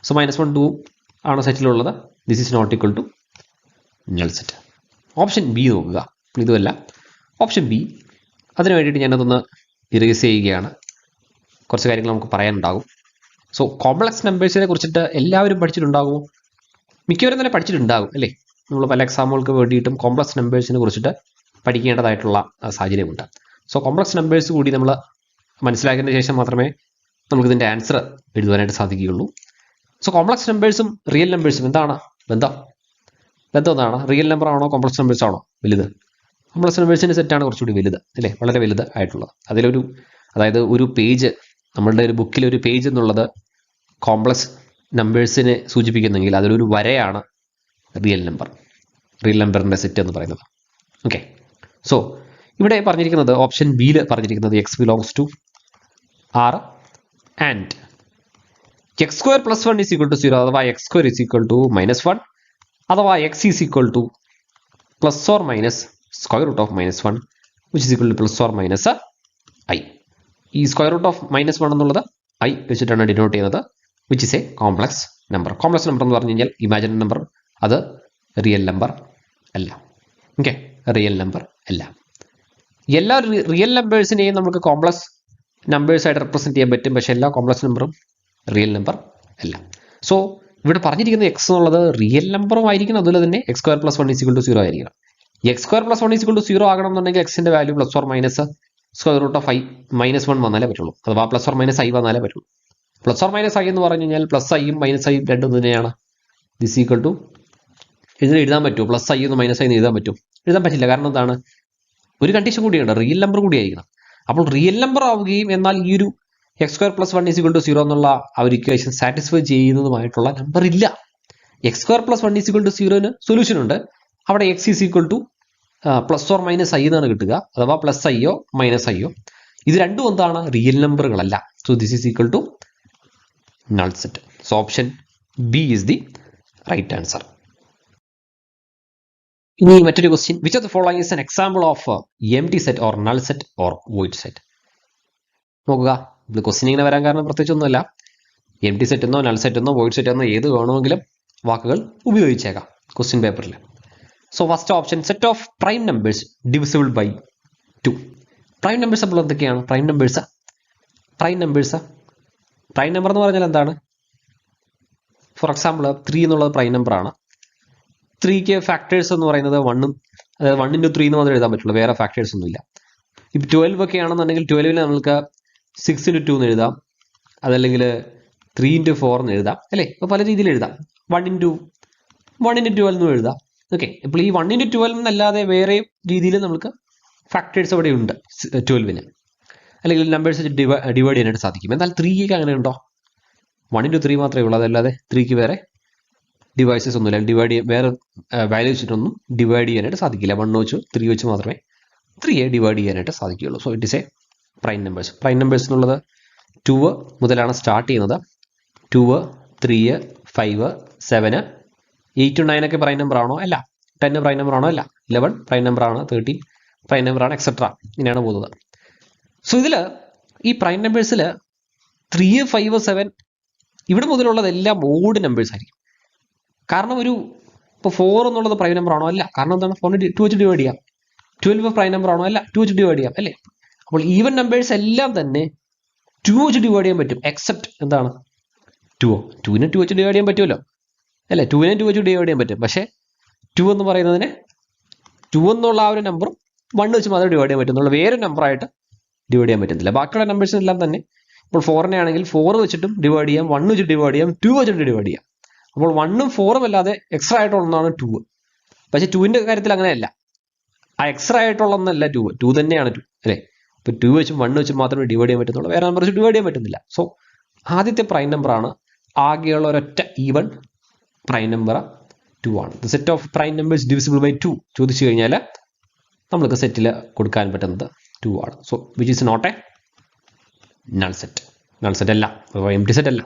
സോ -1 2 ആണ് സെറ്റിലുള്ളത്. This is not equal to null set. Option B നോക്കുക. ഇതുമല്ല, ഓപ്ഷൻ ബി. അതിന് വേണ്ടിയിട്ട് ഞാനതൊന്ന് ഇറേസ് ചെയ്യുകയാണ്. കുറച്ച് കാര്യങ്ങൾ നമുക്ക് പറയാനുണ്ടാകും. സോ കോംപ്ലക്സ് നമ്പേഴ്സിനെ കുറിച്ചിട്ട് എല്ലാവരും പഠിച്ചിട്ടുണ്ടാകുമോ? മിക്കവരും തന്നെ പഠിച്ചിട്ടുണ്ടാകും അല്ലേ? നമ്മൾ പല എക്സാമുകൾക്ക് വേണ്ടിയിട്ടും കോംപ്ലക്സ് നമ്പേഴ്സിനെ കുറിച്ചിട്ട് പഠിക്കേണ്ടതായിട്ടുള്ള സാഹചര്യമുണ്ട്. സോ കോംപ്ലക്സ് നമ്പേഴ്സ് കൂടി നമ്മൾ മനസ്സിലാക്കിയതിന് ശേഷം മാത്രമേ നമുക്കിതിൻ്റെ ആൻസർ എഴുതുവാനായിട്ട് സാധിക്കുകയുള്ളൂ. സോ കോംപ്ലക്സ് നമ്പേഴ്സും റിയൽ നമ്പേഴ്സും എന്താണ് ബന്ധം? എന്താണ്? റിയൽ നമ്പർ ആണോ കോംപ്ലക്സ് നമ്പേഴ്സ് ആണോ വലുത്? കോംപ്ലക്സ് നമ്പേഴ്സിൻ്റെ സെറ്റാണ് കുറച്ചുകൂടി വലുത് അല്ലേ? വളരെ വലുത് ആയിട്ടുള്ളത്. അതായത് ഒരു പേജ്, നമ്മളുടെ ഒരു ബുക്കിൽ ഒരു പേജ് എന്നുള്ളത് കോംപ്ലക്സ് നമ്പേഴ്സിനെ സൂചിപ്പിക്കുന്നെങ്കിൽ അതിലൊരു വരയാണ് റിയൽ നമ്പറിൻ്റെ സെറ്റ് എന്ന് പറയുന്നത്. ഓക്കെ, സോ ഇവിടെ പറഞ്ഞിരിക്കുന്നത് ഓപ്ഷൻ ബിയിൽ പറഞ്ഞിരിക്കുന്നത് x belongs to R and x square plus 1 is equal to 0, അഥവാ x square is equal to -1, അഥവാ x is equal to plus or minus square root of -1 which is equal to plus or minus i. ഈ square root of -1 എന്നുള്ളത് i വെച്ചിട്ടാണ് denote ചെയ്യുന്നത്, which is a complex number. Complex number എന്ന് പറഞ്ഞു കഴിഞ്ഞാൽ imaginary number, അത് real number അല്ല. Okay, real number അല്ല. എല്ലാ റിയൽ നമ്പേഴ്സിനെയും നമുക്ക് കോംപ്ലക്സ് നമ്പേഴ്സായിട്ട് റെപ്രസെൻറ്റ് ചെയ്യാൻ പറ്റും, പക്ഷേ എല്ലാ കോംപ്ലക്സ് നമ്പറും റിയൽ നമ്പർ അല്ല. സോ ഇവിടെ പറഞ്ഞിരിക്കുന്ന എക്സ് എന്നുള്ളത് റിയൽ നമ്പറും ആയിരിക്കണം, അതുപോലെ തന്നെ x square plus 1 is equal to 0 ആയിരിക്കണം. X square plus 1 is equal to 0 ആകണം എന്നുണ്ടെങ്കിൽ എക്സിൻ്റെ value plus or minus square root of i -1 വന്നാലേ പറ്റുള്ളൂ, അഥവാ പ്ലസ് ഓർ മൈനസ് ഐ വന്നാലേ പറ്റുള്ളൂ. പ്ലസ് ഓർ മൈനസ് ഐ എന്ന് പറഞ്ഞു കഴിഞ്ഞാൽ പ്ലസ് ഐയും മൈനസ് ഐയും രണ്ടും തന്നെയാണ്. ദിസ് ഈക്വൽ ടു ഇതിന് എഴുതാൻ പറ്റുമോ? പ്ലസ് ഐ എന്ന് മൈനസ് ഐ എന്ന് എഴുതാൻ പറ്റും? എഴുതാൻ പറ്റില്ല. കാരണം എന്താണ്? ഒരു കണ്ടീഷൻ കൂടിയുണ്ട്, റിയൽ നമ്പർ കൂടിയായിരിക്കണം. അപ്പോൾ റിയൽ നമ്പർ ആവുകയും എന്നാൽ ഈ ഒരു x square plus 1 is equal to 0 എന്നുള്ള ആ ഒരു ഇക്വേഷൻ സാറ്റിസ്ഫൈ ചെയ്യുന്നതുമായിട്ടുള്ള നമ്പർ ഇല്ല. X square plus 1 is equal to 0ന് സൊല്യൂഷൻ ഉണ്ട്. അവിടെ x is equal to plus or minus i എന്നാണ് കിട്ടുക, അഥവാ പ്ലസ് ഐയോ മൈനസ് ഐയോ. ഇത് രണ്ടും എന്താണ്? റിയൽ നമ്പറുകളല്ല. So this is equal to null set. So option B is the right answer. ഇനി മറ്റൊരു question, which of the following is an example of empty set or null set or void set? നോക്കുക, ഇത് question ഇങ്ങനെ വരാൻ കാരണം പ്രത്യേകിച്ചൊന്നുമില്ല. Empty set എന്നോ null set എന്നോ വോയിഡ് സെറ്റ് എന്നോ ഏത് വേണമെങ്കിലും വാക്കുകൾ ഉപയോഗിച്ചേക്കാം ക്വസ്റ്റ്യൻ പേപ്പറിൽ. So first option, set of prime numbers divisible by 2. Prime numbers അപ്പോൾ എന്തൊക്കെയാണ്? പ്രൈം നമ്പർ എന്ന് പറഞ്ഞാൽ എന്താണ്? ഫോർ എക്സാമ്പിൾ 3 എന്നുള്ളത് പ്രൈം നമ്പറാണ്. 3ക്ക് ഫാക്ടേഴ്സ് എന്ന് പറയുന്നത് 1ഉം, അതായത് 1 into 3 എന്ന് മാത്രമേ എഴുതാൻ പറ്റുള്ളൂ, വേറെ ഫാക്ടേഴ്സ് ഒന്നുമില്ല. ഇപ്പോൾ 12 ഒക്കെ ആണെന്നുണ്ടെങ്കിൽ 12ന് നമുക്ക് 6 into 2 എന്ന് എഴുതാം, അതല്ലെങ്കിൽ 3 into 4 എന്ന് എഴുതാം അല്ലേ? അപ്പോൾ പല രീതിയിൽ എഴുതാം. 1 into 12 എന്നും എഴുതാം. ഓക്കെ, ഇപ്പോൾ ഈ 1 into 12 എന്നല്ലാതെ വേറെ രീതിയിൽ നമുക്ക് ഫാക്ടേഴ്സ് അവിടെ ഉണ്ട് 12ന്, അല്ലെങ്കിൽ നമ്പേഴ്സ് ഡിവൈഡ് ചെയ്യാനായിട്ട് സാധിക്കും. എന്നാൽ 3ക്ക് അങ്ങനെ ഉണ്ടോ? 1 into 3 മാത്രമേ ഉള്ളൂ, അതല്ലാതെ 3ക്ക് വേറെ ഡിവൈസസ് ഒന്നുമില്ല, വേറെ വാല്യൂ വെച്ചിട്ടൊന്നും ഡിവൈഡ് ചെയ്യാനായിട്ട് സാധിക്കില്ല. 1 വെച്ച് 3 വെച്ച് മാത്രമേ 3യെ ഡിവൈഡ് ചെയ്യാനായിട്ട് സാധിക്കുകയുള്ളൂ. So it is A prime numbers. Prime numbers എന്നുള്ളത് 2 മുതലാണ് സ്റ്റാർട്ട് ചെയ്യുന്നത്. 2, 3, 5, 7, 8, 9 ഒക്കെ പ്രൈം നമ്പർ ആണോ? അല്ല. 10 പ്രൈം നമ്പർ ആണോ? അല്ല. 11 പ്രൈം നമ്പർ ആണ്, 13 പ്രൈം നമ്പർ ആണ്, എക്സെട്ര. ഇങ്ങനെയാണ് പോകുന്നത്. സോ ഇതിൽ ഈ പ്രൈം നമ്പേഴ്സിൽ 3, 5, 7 ഇവിടെ മുതലുള്ളതെല്ലാം ഓഡ് നമ്പേഴ്സ് ആയിരിക്കും. കാരണം ഇപ്പോൾ 4 എന്നുള്ളത് പ്രൈം നമ്പർ ആണോ? അല്ല. കാരണം എന്താണ്? 4ന് 2 വെച്ച് ഡിവൈഡ് ചെയ്യാം. 12 പ്രൈം നമ്പർ ആണോ? അല്ല. 2 വെച്ച് ഡിവൈഡ് ചെയ്യാം അല്ലേ? അപ്പോൾ ഈവൻ നമ്പേഴ്സ് എല്ലാം തന്നെ 2 വെച്ച് ഡിവൈഡ് ചെയ്യാൻ പറ്റും, എക്സെപ്റ്റ് എന്താണ്? 2നെ 2 വെച്ച് ഡിവൈഡ് ചെയ്യാൻ പറ്റുമല്ലോ അല്ലേ? 2നെ 2 വെച്ച് ഡിവൈഡ് ചെയ്യാൻ പറ്റും. പക്ഷേ 2 എന്ന് പറയുന്നതിന് 2 എന്നുള്ള ആ ഒരു നമ്പറും 1 വെച്ച് മാത്രമേ ഡിവൈഡ് ചെയ്യാൻ പറ്റും, വേറെ നമ്പറായിട്ട് ഡിവൈഡ് ചെയ്യാൻ പറ്റുന്നില്ല. ബാക്കിയുള്ള നമ്പേഴ്സിനെല്ലാം തന്നെ ഇപ്പോൾ 4നെ ആണെങ്കിൽ 4 വെച്ചിട്ടും ഡിവൈഡ് ചെയ്യാം, 1 വെച്ച് ഡിവൈഡ് ചെയ്യാം, 2 വെച്ചിട്ട് ഡിവൈഡ് ചെയ്യാം. അപ്പോൾ 1ഉം 4ഉം അല്ലാതെ എക്സ്ട്രാ ആയിട്ടുള്ള ഒന്നാണ് 2. പക്ഷേ 2ന്റെ കാര്യത്തിൽ അങ്ങനെയല്ല. ആ എക്സ്ട്രാ ആയിട്ടുള്ള ഒന്നല്ല 2 തന്നെയാണ് 2 അല്ലേ? ഇപ്പോൾ 2 വെച്ചും 1 വെച്ചും മാത്രമേ ഡിവൈഡ് ചെയ്യാൻ പറ്റുന്നുള്ളൂ, വേറെ നമ്പർ വെച്ച് ഡിവൈഡ് ചെയ്യാൻ പറ്റുന്നില്ല. സോ ആദ്യത്തെ പ്രൈം നമ്പറാണ്, ആകെയുള്ള ഒരൊറ്റ ഈവൻ പ്രൈം നമ്പർ 2 ആണ്. The set of prime numbers divisible by 2 ചോദിച്ചു കഴിഞ്ഞാൽ നമ്മൾക്ക് സെറ്റിൽ കൊടുക്കാൻ പറ്റുന്നത് 2 ആണ്. So which is not a null set. Null set അല്ല, എംപ്റ്റി സെറ്റ് അല്ല.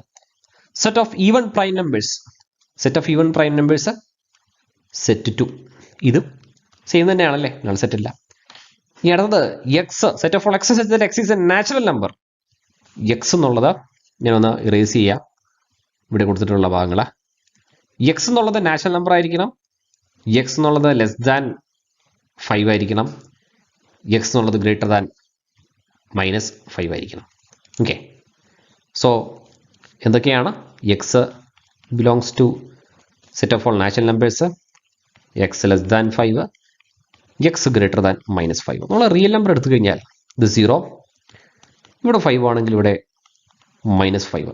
Set of even prime numbers set 2. ഇതും സെയിം തന്നെയാണല്ലേ, നൾ സെറ്റ് അല്ല. ഇനി അടുത്തത് x, set of all x such that x is a natural number. X എന്നുള്ളത് ഞാനൊന്ന് erase ചെയ്യാം. ഇവിടെ കൊടുത്തിട്ടുള്ള ഭാഗങ്ങൾ. എക്സ് എന്നുള്ളത് നാച്ചുറൽ നമ്പർ ആയിരിക്കണം, എക്സ് എന്നുള്ളത് ലെസ് ദാൻ 5 ആയിരിക്കണം, എക്സ് എന്നുള്ളത് ഗ്രേറ്റർ ദാൻ -5 ആയിരിക്കണം. ഓക്കെ, സോ എന്തൊക്കെയാണ്? X belongs to set of all natural numbers, x less than 5, x greater than -5. നമ്മൾ റിയൽ നമ്പർ എടുത്തു കഴിഞ്ഞാൽ ഇത് 0, ഇവിടെ 5 ആണെങ്കിൽ ഇവിടെ -5.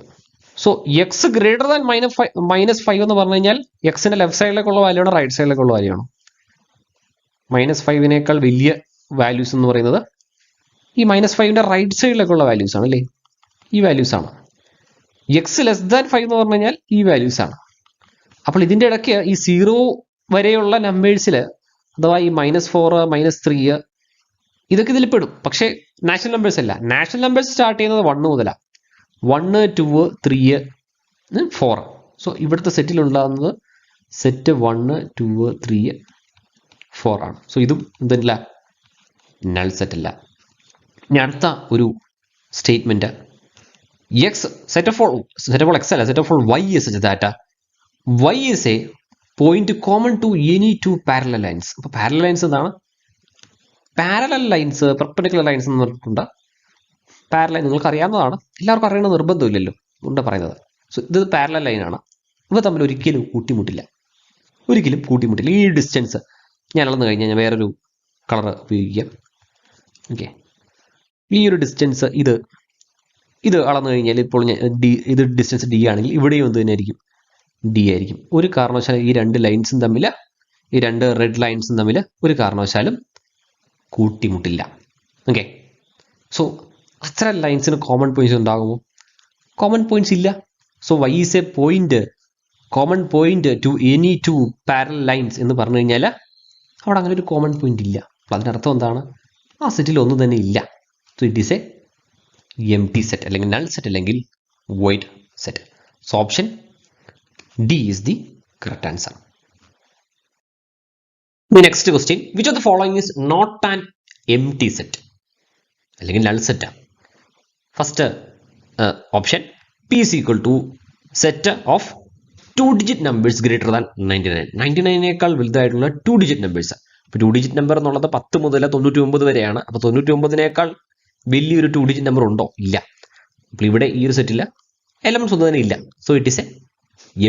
സോ എക്സ് ഗ്രേറ്റർ ദാൻ -5 എന്ന് പറഞ്ഞു കഴിഞ്ഞാൽ എക്സിന്റെ ലെഫ്റ്റ് സൈഡിലേക്കുള്ള വാല്യൂ ആണോ റൈറ്റ് സൈഡിലേക്കുള്ള വാല്യൂ ആണോ? -5നേക്കാൾ വലിയ വാല്യൂസ് എന്ന് പറയുന്നത് ഈ -5ന്റെ റൈറ്റ് സൈഡിലേക്കുള്ള വാല്യൂസ് ആണ് അല്ലേ? ഈ വാല്യൂസ് ആണ്. എക്സ് ലെസ് ദാൻ 5 എന്ന് പറഞ്ഞു കഴിഞ്ഞാൽ ഈ വാല്യൂസ് ആണ്. അപ്പോൾ ഇതിന്റെ ഇടയ്ക്ക് ഈ 0 വരെയുള്ള നമ്പേഴ്സിൽ അഥവാ ഈ -4 -3 ഇതൊക്കെ ഇതിൽ പെടും. പക്ഷേ നാച്ചുറൽ നമ്പേഴ്സ് അല്ല. നാച്ചുറൽ നമ്പേഴ്സ് സ്റ്റാർട്ട് ചെയ്യുന്നത് 1 മുതലാണ്. 1, 2, 3, 4. സോ ഇവിടുത്തെ സെറ്റിൽ ഉണ്ടാകുന്നത് സെറ്റ് 1, 2, 3, 4 ആണ്. സോ ഇതും എന്തല്ല, നൾ സെറ്റ് അല്ല. ഇനി അടുത്ത ഒരു statement, x set of all x അല്ല, set of all y is such that y is a point common to any two parallel lines. അപ്പോൾ പാരലൽ ലൈൻസ് എന്താണ്? പാരലൽ ലൈൻസ്, പെർപെൻഡിക്കുലർ ലൈൻസ് എന്ന് പറഞ്ഞിട്ടുണ്ട്. Parallel നിങ്ങൾക്ക് അറിയാവുന്നതാണ്, എല്ലാവർക്കും അറിയണ നിർബന്ധമില്ലല്ലോ, ഉണ്ട് പറയുന്നത്. സോ ഇത് പാരലൽ ലൈനാണ്. ഇവ തമ്മിൽ ഒരിക്കലും കൂട്ടിമുട്ടില്ല. ഈ ഡിസ്റ്റൻസ് ഞാൻ അളന്നു കഴിഞ്ഞാൽ ഞാൻ വേറൊരു കളർ ഉപയോഗിക്കാം. ഓക്കെ, ഈ ഒരു ഡിസ്റ്റൻസ് ഇത് അളന്നു കഴിഞ്ഞാൽ ഇപ്പോൾ ഇത് ഡിസ്റ്റൻസ് ഡി ആണെങ്കിൽ ഇവിടെയും എന്ത് തന്നെ ആയിരിക്കും? ഡി ആയിരിക്കും. ഒരു കാരണവശാലും ഈ രണ്ട് ലൈൻസും തമ്മിൽ, ഈ രണ്ട് റെഡ് ലൈൻസും തമ്മിൽ ഒരു കാരണവശാലും കൂട്ടിമുട്ടില്ല. ഓക്കെ, സോ അത്ര ലൈൻസിന് കോമൺ പോയിന്റ്സ് ഉണ്ടാകുമോ? കോമൺ പോയിന്റ്സ് ഇല്ല. So why is a point, common point to any two parallel lines എന്ന് പറഞ്ഞു കഴിഞ്ഞാൽ അവിടെ അങ്ങനെ ഒരു കോമൺ പോയിന്റ് ഇല്ല. അപ്പോൾ അതിനർത്ഥം എന്താണ്? ആ സെറ്റിൽ ഒന്നും തന്നെ ഇല്ല. So it is A empty set അല്ലെങ്കിൽ null set അല്ലെങ്കിൽ void set. So option D is the correct answer. The next question, which of the following is not an empty set അല്ലെങ്കിൽ null set? First option, P is equal to set of 2-digit numbers greater than 99. 99നേക്കാൾ വലുതായിട്ടുള്ള 2-digit numbers. അപ്പോൾ 2-digit number എന്നുള്ളത് 10 മുതൽ 99 വരെയാണ്. അപ്പോൾ 99നേക്കാൾ വലിയൊരു 2-digit number ഉണ്ടോ? ഇല്ല. അപ്പോൾ ഇവിടെ ഈ ഒരു സെറ്റിൽ എലമെന്റ്സ് ഒന്നും തന്നെ ഇല്ല. So it is A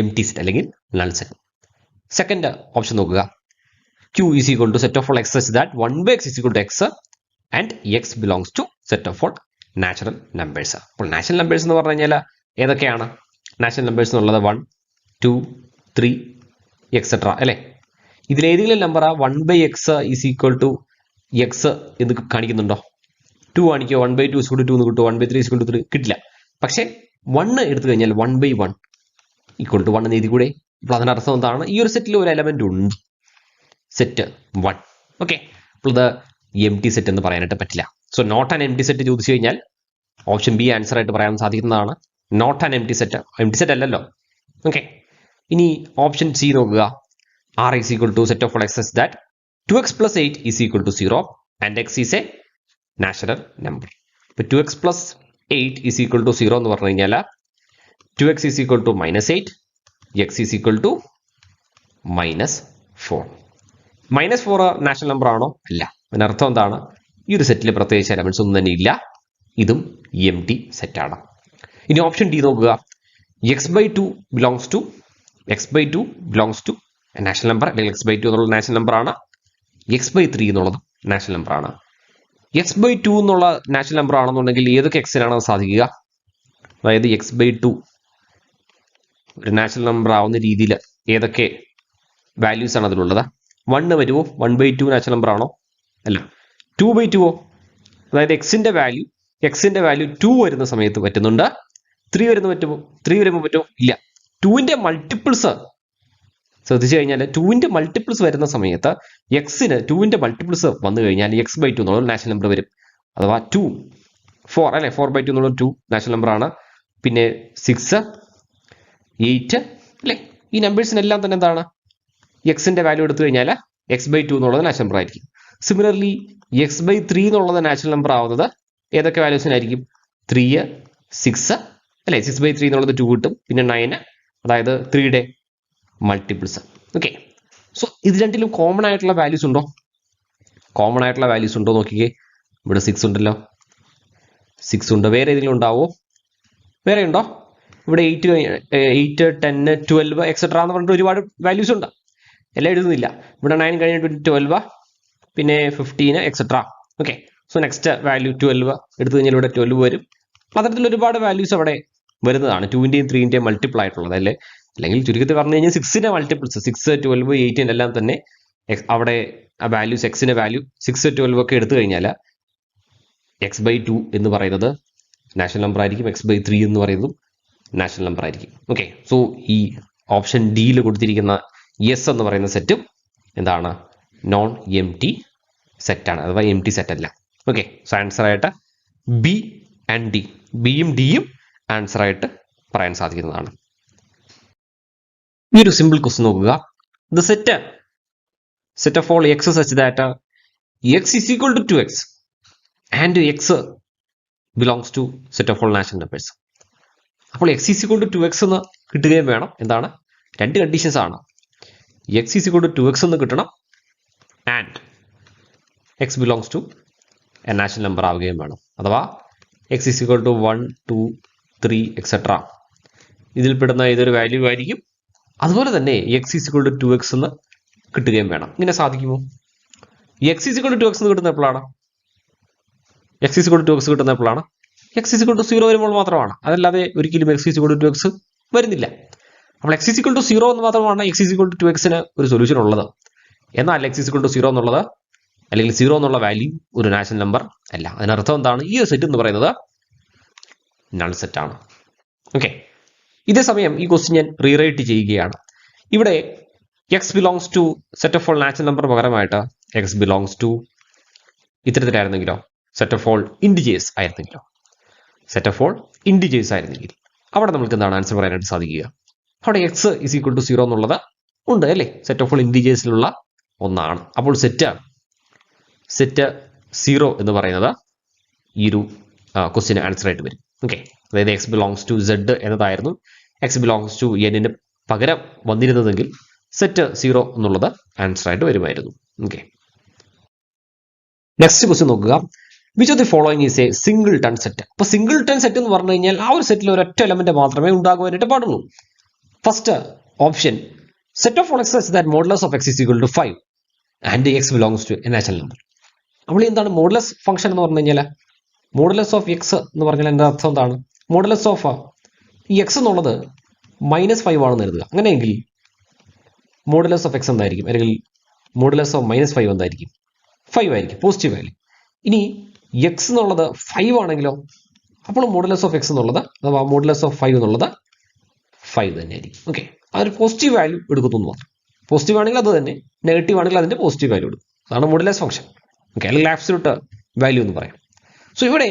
empty set അല്ലെങ്കിൽ null set. സെക്കൻഡ് ഓപ്ഷൻ നോക്കുക, Q is equal to set of all x such that 1/x is equal to x and x belongs to set of all natural numbers. അപ്പോൾ natural numbers എന്ന് പറഞ്ഞു കഴിഞ്ഞാൽ ഏതൊക്കെയാണ് natural numbers എന്നുള്ളത്? 1, 2, 3 etcetera അല്ലേ? ഇതിലേതെങ്കിലും number 1/x is equal to x എന്ന് കാണിക്കുന്നുണ്ടോ? 2 കാണിക്കുക. 1/2 is equal to 2 എന്ന് കിട്ടും. 1/3 is equal to 3 കിട്ടില്ല. പക്ഷേ 1 എടുത്തു കഴിഞ്ഞാൽ 1/1 equal to 1 എന്ന് എഴുതി കൂടെ? അപ്പോൾ അതിനർത്ഥം എന്താണ്? ഈ ഒരു സെറ്റിൽ ഒരു എലമെന്റ് ഉണ്ട്, സെറ്റ് 1. ഓക്കെ, അപ്പോൾ ഇത് empty സെറ്റ് എന്ന് പറയാനായിട്ട് പറ്റില്ല. So not an empty set ചോദിച്ചു കഴിഞ്ഞാൽ ഓപ്ഷൻ ബി ആൻസർ ആയിട്ട് പറയാൻ സാധിക്കുന്നതാണ്. നോട്ട് ആൻ empty സെറ്റ് അല്ലല്ലോ. ഓക്കെ, ഇനി ഓപ്ഷൻ സി നോക്കുക, R is equal to set of all x such that 2x plus 8 is equal to 0 and x is a natural number. ഇപ്പോൾ 2x plus 8 is equal to 0 എന്ന് പറഞ്ഞു കഴിഞ്ഞാൽ 2x is equal to -8, x is equal to -4. -4 natural number ആണോ? അല്ല. അതിനർത്ഥം എന്താണ്? ഈ ഒരു സെറ്റിൽ പ്രത്യേകിച്ച് എലമെന്റ്സ് ഒന്നും തന്നെ ഇല്ല. ഇതും empty സെറ്റാണ്. ഇനി ഓപ്ഷൻ ഡി നോക്കുക, x/2 belongs to natural number അല്ലെങ്കിൽ x/2 എന്നുള്ള നാച്ചുറൽ നമ്പർ ആണ്. x/3 എന്നുള്ളത് നാച്ചുറൽ നമ്പർ ആണ്. x/2 എന്നുള്ള നാച്ചുറൽ നമ്പർ ആണെന്നുണ്ടെങ്കിൽ ഏതൊക്കെ എക്സിനാണ് സാധിക്കുക? അതായത് x/2 ഒരു നാച്ചുറൽ നമ്പർ ആവുന്ന രീതിയിൽ ഏതൊക്കെ വാല്യൂസ് ആണ് അതിലുള്ളത്? 1 വരുമോ? 1/2 നാച്ചുറൽ നമ്പർ ആണോ? അല്ല. 2/2 അതായത് എക്സിന്റെ വാല്യൂ 2 വരുന്ന സമയത്ത് പറ്റുന്നുണ്ട്. 3 വരുമ്പോൾ പറ്റുമോ? ഇല്ല. 2ന്റെ മൾട്ടിപ്പിൾസ് ശ്രദ്ധിച്ചു കഴിഞ്ഞാൽ 2ന്റെ മൾട്ടിപ്പിൾസ് വരുന്ന സമയത്ത് എക്സിന് 2ന്റെ മൾട്ടിപ്പിൾസ് വന്നു കഴിഞ്ഞാൽ x/2 എന്നുള്ള നാച്ചുറൽ നമ്പർ വരും. അഥവാ 2, 4 അല്ലെ? 4/2 എന്നുള്ള 2 നാച്ചുറൽ നമ്പർ ആണ്. പിന്നെ 6, 8 അല്ലെ? ഈ നമ്പേഴ്സിനെല്ലാം തന്നെ എന്താണ്? എക്സിന്റെ വാല്യൂ എടുത്തു കഴിഞ്ഞാൽ x/2 എന്നുള്ളത് നാച്ചുറൽ നമ്പർ ആയിരിക്കും. സിമിലർലി x/3 എന്നുള്ളത് നാച്ചുറൽ നമ്പർ ആവുന്നത് ഏതൊക്കെ വാല്യൂസിനായിരിക്കും? 3, 6 അല്ലെ? 6/3 എന്നുള്ളത് 2 കിട്ടും. പിന്നെ 9, അതായത് 3യുടെ മൾട്ടിപ്പിൾസ്. ഓക്കെ, സോ ഇത് രണ്ടിലും കോമൺ ആയിട്ടുള്ള വാല്യൂസ് ഉണ്ടോ? കോമൺ ആയിട്ടുള്ള വാല്യൂസ് ഉണ്ടോ നോക്കിക്കേ. ഇവിടെ 6 ഉണ്ടല്ലോ, 6 ഉണ്ട്. വേറെ ഏതെങ്കിലും ഉണ്ടാവോ? വേറെ ഉണ്ടോ? ഇവിടെ 8, 10, 12 എക്സെട്രാ എന്ന് പറഞ്ഞിട്ട് ഒരുപാട് വാല്യൂസ് ഉണ്ട്. എല്ലാം എഴുതുന്നില്ല. ഇവിടെ 9 കഴിഞ്ഞിട്ട് 12, പിന്നെ 15 et cetera. Okay, so next value 12 എടുത്തു കഴിഞ്ഞാൽ ഇവിടെ 12 വരും. അത്തരത്തിൽ ഒരുപാട് വാല്യൂസ് അവിടെ വരുന്നതാണ്. 2ന്റെയും 3ന്റെയും മൾട്ടിപ്പിൾ ആയിട്ടുള്ളത് അല്ലേ. അല്ലെങ്കിൽ ചുരുക്കത്തിൽ പറഞ്ഞു കഴിഞ്ഞാൽ 6ന്റെ മൾട്ടിപ്പിൾസ് 6, 12, 18 എല്ലാം തന്നെ അവിടെ ആ വാല്യൂസ് എക്സിന്റെ വാല്യൂ 6, 12 ഒക്കെ എടുത്തു കഴിഞ്ഞാൽ x/2 എന്ന് പറയുന്നത് നാച്ചുറൽ നമ്പർ ആയിരിക്കും. x/3 എന്ന് പറയുന്നതും നാച്ചുറൽ നമ്പർ ആയിരിക്കും. ഓക്കെ, സോ ഈ ഓപ്ഷൻ ഡിയിൽ കൊടുത്തിരിക്കുന്ന യെസ് എന്ന് പറയുന്ന സെറ്റും എന്താണ്? നോൺ എം ടി സെറ്റാണ്, അഥവാ എം ടി സെറ്റ് അല്ല. ഓക്കെ, സോ ആൻസർ ആയിട്ട് ബി ആൻഡ് ഡി, ബിയും ഡിയും ആൻസർ ആയിട്ട് പറയാൻ സാധിക്കുന്നതാണ്. ഈ ഒരു സിമ്പിൾ ക്വസ്റ്റ്യൻ നോക്കുക. The set of all x such that x is equal to 2x and x belongs to set of all natural numbers. അപ്പോൾ x is equal to 2x എന്ന് കിട്ടുകയും വേണം. എന്താണ്? രണ്ട് കണ്ടീഷൻസ് ആണ്. X is equal to 2x എന്ന് കിട്ടണം and x belongs to a natural number ആവുകയും വേണം. അഥവാ x is equal to 1, 2, 3 etcetera ഇതിൽപ്പെടുന്ന ഏതൊരു വാല്യൂ ആയിരിക്കും. അതുപോലെ തന്നെ X is equal to 2x എന്ന് കിട്ടുകയും വേണം. ഇങ്ങനെ സാധിക്കുമോ? X is equal to 2x എന്ന് കിട്ടുന്ന എപ്പോഴാണ്? X is equal to 2x കിട്ടുന്ന എപ്പോഴാണ്? എക്സ് ഈസ് ഈക്വൽ ടു 0 വരുമ്പോൾ മാത്രമാണ്. അതല്ലാതെ ഒരിക്കലും X is equal to 2x വരുന്നില്ല. അപ്പോൾ എക്സ് ഈസ് ഈക്വൽ ടു 0 എന്ന് മാത്രമാണ് X is equal to 2x ഒരു സൊല്യൂഷൻ ഉള്ളത്. എന്നാൽ എക്സ് ഈസ് ഈക്വൽ ടു 0 എന്നുള്ളത് അല്ലെങ്കിൽ 0 എന്നുള്ള വാല്യൂ ഒരു നാച്ചുറൽ നമ്പർ അല്ല. അതിനർത്ഥം എന്താണ്? ഈ ഒരു സെറ്റ് എന്ന് പറയുന്നത് നൾ സെറ്റ് ആണ്. ഓക്കെ, ഇതേ സമയം ഈ ക്വസ്റ്റ്യൻ ഞാൻ റീറൈറ്റ് ചെയ്യുകയാണ്. ഇവിടെ x belongs to set of all natural number പകരമായിട്ട് എക്സ് ബിലോങ്സ് ടു ഇത്തരത്തിലായിരുന്നെങ്കിലോ? സെറ്റ് ഓഫ് ഓൾ ഇൻഡിജേഴ്സ് ആയിരുന്നെങ്കിലോ? സെറ്റ് ഓഫ് ഓൾ ഇൻഡിജേഴ്സ് ആയിരുന്നെങ്കിൽ അവിടെ നമുക്ക് എന്താണ് ആൻസർ പറയാനായിട്ട് സാധിക്കുക? അവിടെ എക്സ് ഈസ് ഈക്വൽ ടു 0 എന്നുള്ളത് ഉണ്ട് അല്ലേ? സെറ്റ് ഓഫ് ഓൾ ഇൻഡിജേഴ്സിലുള്ള ഒന്നാണ്. അപ്പോൾ സെറ്റ് 0 എന്ന് പറയുന്നത് ഈ ഒരു ക്വസ്റ്റ്യന് ആൻസർ ആയിട്ട് വരും. ഓക്കെ, അതായത് എക്സ് ബിലോങ്സ് ടു സെഡ് എന്നതായിരുന്നു എക്സ് ബിലോങ്സ് ടു എന്നിന് പകരം വന്നിരുന്നതെങ്കിൽ സെറ്റ് 0 എന്നുള്ളത് ആൻസർ ആയിട്ട് വരുമായിരുന്നു. ഓക്കെ, നെക്സ്റ്റ് ക്വസ്റ്റ്യൻ നോക്കുക. Which of the following is a singleton set? അപ്പോൾ സിംഗിൾ ടൺ സെറ്റ് എന്ന് പറഞ്ഞു കഴിഞ്ഞാൽ ആ ഒരു സെറ്റിൽ ഒരൊറ്റ എലമെന്റ് മാത്രമേ ഉണ്ടാകുവാനായിട്ട് പാടുള്ളൂ. First option, set of all x such that modulus of x is equal to 5 and x belongs to a natural number. അപ്പോൾ എന്താണ് മോഡുലസ് ഫംഗ്ഷൻ എന്ന് പറഞ്ഞു കഴിഞ്ഞാൽ? മോഡുലസ് ഓഫ് എക്സ് എന്ന് പറഞ്ഞാൽ എൻ്റെ അർത്ഥം എന്താണ്? മോഡുലസ് ഓഫ് ഈ എക്സ് എന്നുള്ളത് -5 ആണെന്ന് കരുതുക. അങ്ങനെയെങ്കിൽ മോഡുലസ് ഓഫ് എക്സ് എന്തായിരിക്കും? അല്ലെങ്കിൽ മോഡുലസ് ഓഫ് -5 എന്തായിരിക്കും? 5 ആയിരിക്കും, പോസിറ്റീവ് വാല്യൂ. ഇനി എക്സ് എന്നുള്ളത് 5 ആണെങ്കിലോ? അപ്പോൾ മോഡുലസ് ഓഫ് എക്സ് എന്നുള്ളത് അഥവാ മോഡുലസ് ഓഫ് 5 എന്നുള്ളത് 5 തന്നെയായിരിക്കും. ഓക്കെ, അതൊരു പോസിറ്റീവ് വാല്യൂ എടുക്കുന്നു മാത്രം. പോസിറ്റീവ് ആണെങ്കിൽ അത് തന്നെ, നെഗറ്റീവ് ആണെങ്കിൽ അതിന്റെ പോസിറ്റീവ് വാല്യൂ എടുക്കും. അതാണ് മോഡുലസ് ഫംഗ്ഷൻ. ഓക്കെ, അല്ലെങ്കിൽ ആബ്സല്യൂട്ട് വാല്യൂ എന്ന് പറയാം. സോ ഇവിടെ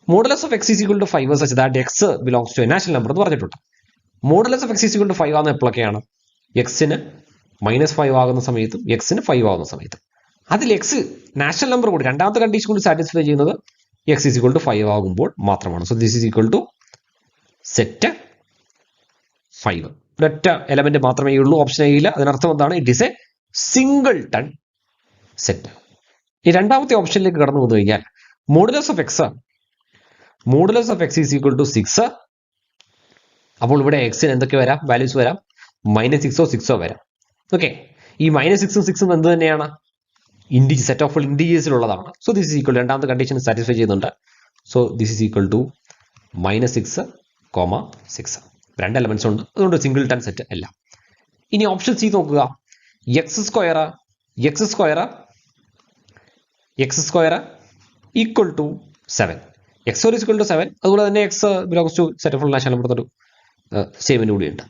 modulus of x is equal to 5 such that x belongs to a natural number എന്ന് പറഞ്ഞിട്ടുണ്ട്. Modulus of x is equal to 5 ആകുന്ന എപ്പോഴൊക്കെയാണ്? എക്സിന് -5 ആകുന്ന സമയത്തും എക്സിന് 5 ആകുന്ന സമയത്തും. അതിൽ എക്സ് നാച്ചുറൽ നമ്പർ കൂടി രണ്ടാമത്തെ കണ്ടീഷൻ കൂടി സാറ്റിസ്ഫൈ ചെയ്യുന്നത് എക്സ് ഈസ് ഈക്വൽ ടു 5 ആകുമ്പോൾ മാത്രമാണ്. So this is equal to set 5. ഒരൊറ്റ എലമെന്റ് മാത്രമേ ഉള്ളൂ ഓപ്ഷൻ എയിൽ. അതിനർത്ഥം എന്താണ്? It is a singleton set. ഈ രണ്ടാമത്തെ ഓപ്ഷനിലേക്ക് കടന്നു വന്നു കഴിഞ്ഞാൽ modulus of x is equal to 6. അപ്പോൾ ഇവിടെ എക്സിന് എന്തൊക്കെ വരാം? വാല്യൂസ് വരാം. -6 6 വരാം. ഓക്കെ, ഈ -6 6 എന്ത് തന്നെയാണ്? സെറ്റ് ഓഫ് ഇൻഡിജേഴ്സിലുള്ളതാണ്. സോ ദിസ് ഈസ് ഈക്വൽ, രണ്ടാമത്തെ കണ്ടീഷൻ സാറ്റിസ്ഫൈ ചെയ്യുന്നുണ്ട്. So this is equal to -6, 6. രണ്ട് എലമെന്റ്സ് ഉണ്ട്, അതുകൊണ്ട് സിംഗിൾ ടൺ സെറ്റ് അല്ല. ഇനി ഓപ്ഷൻ സി നോക്കുക. X square equal to 7. X is equal to 7. അതുപോലെ തന്നെ x belongs to set of natural number ഒരു സ്റ്റേറ്റ്മെന്റ് കൂടിയുണ്ട്.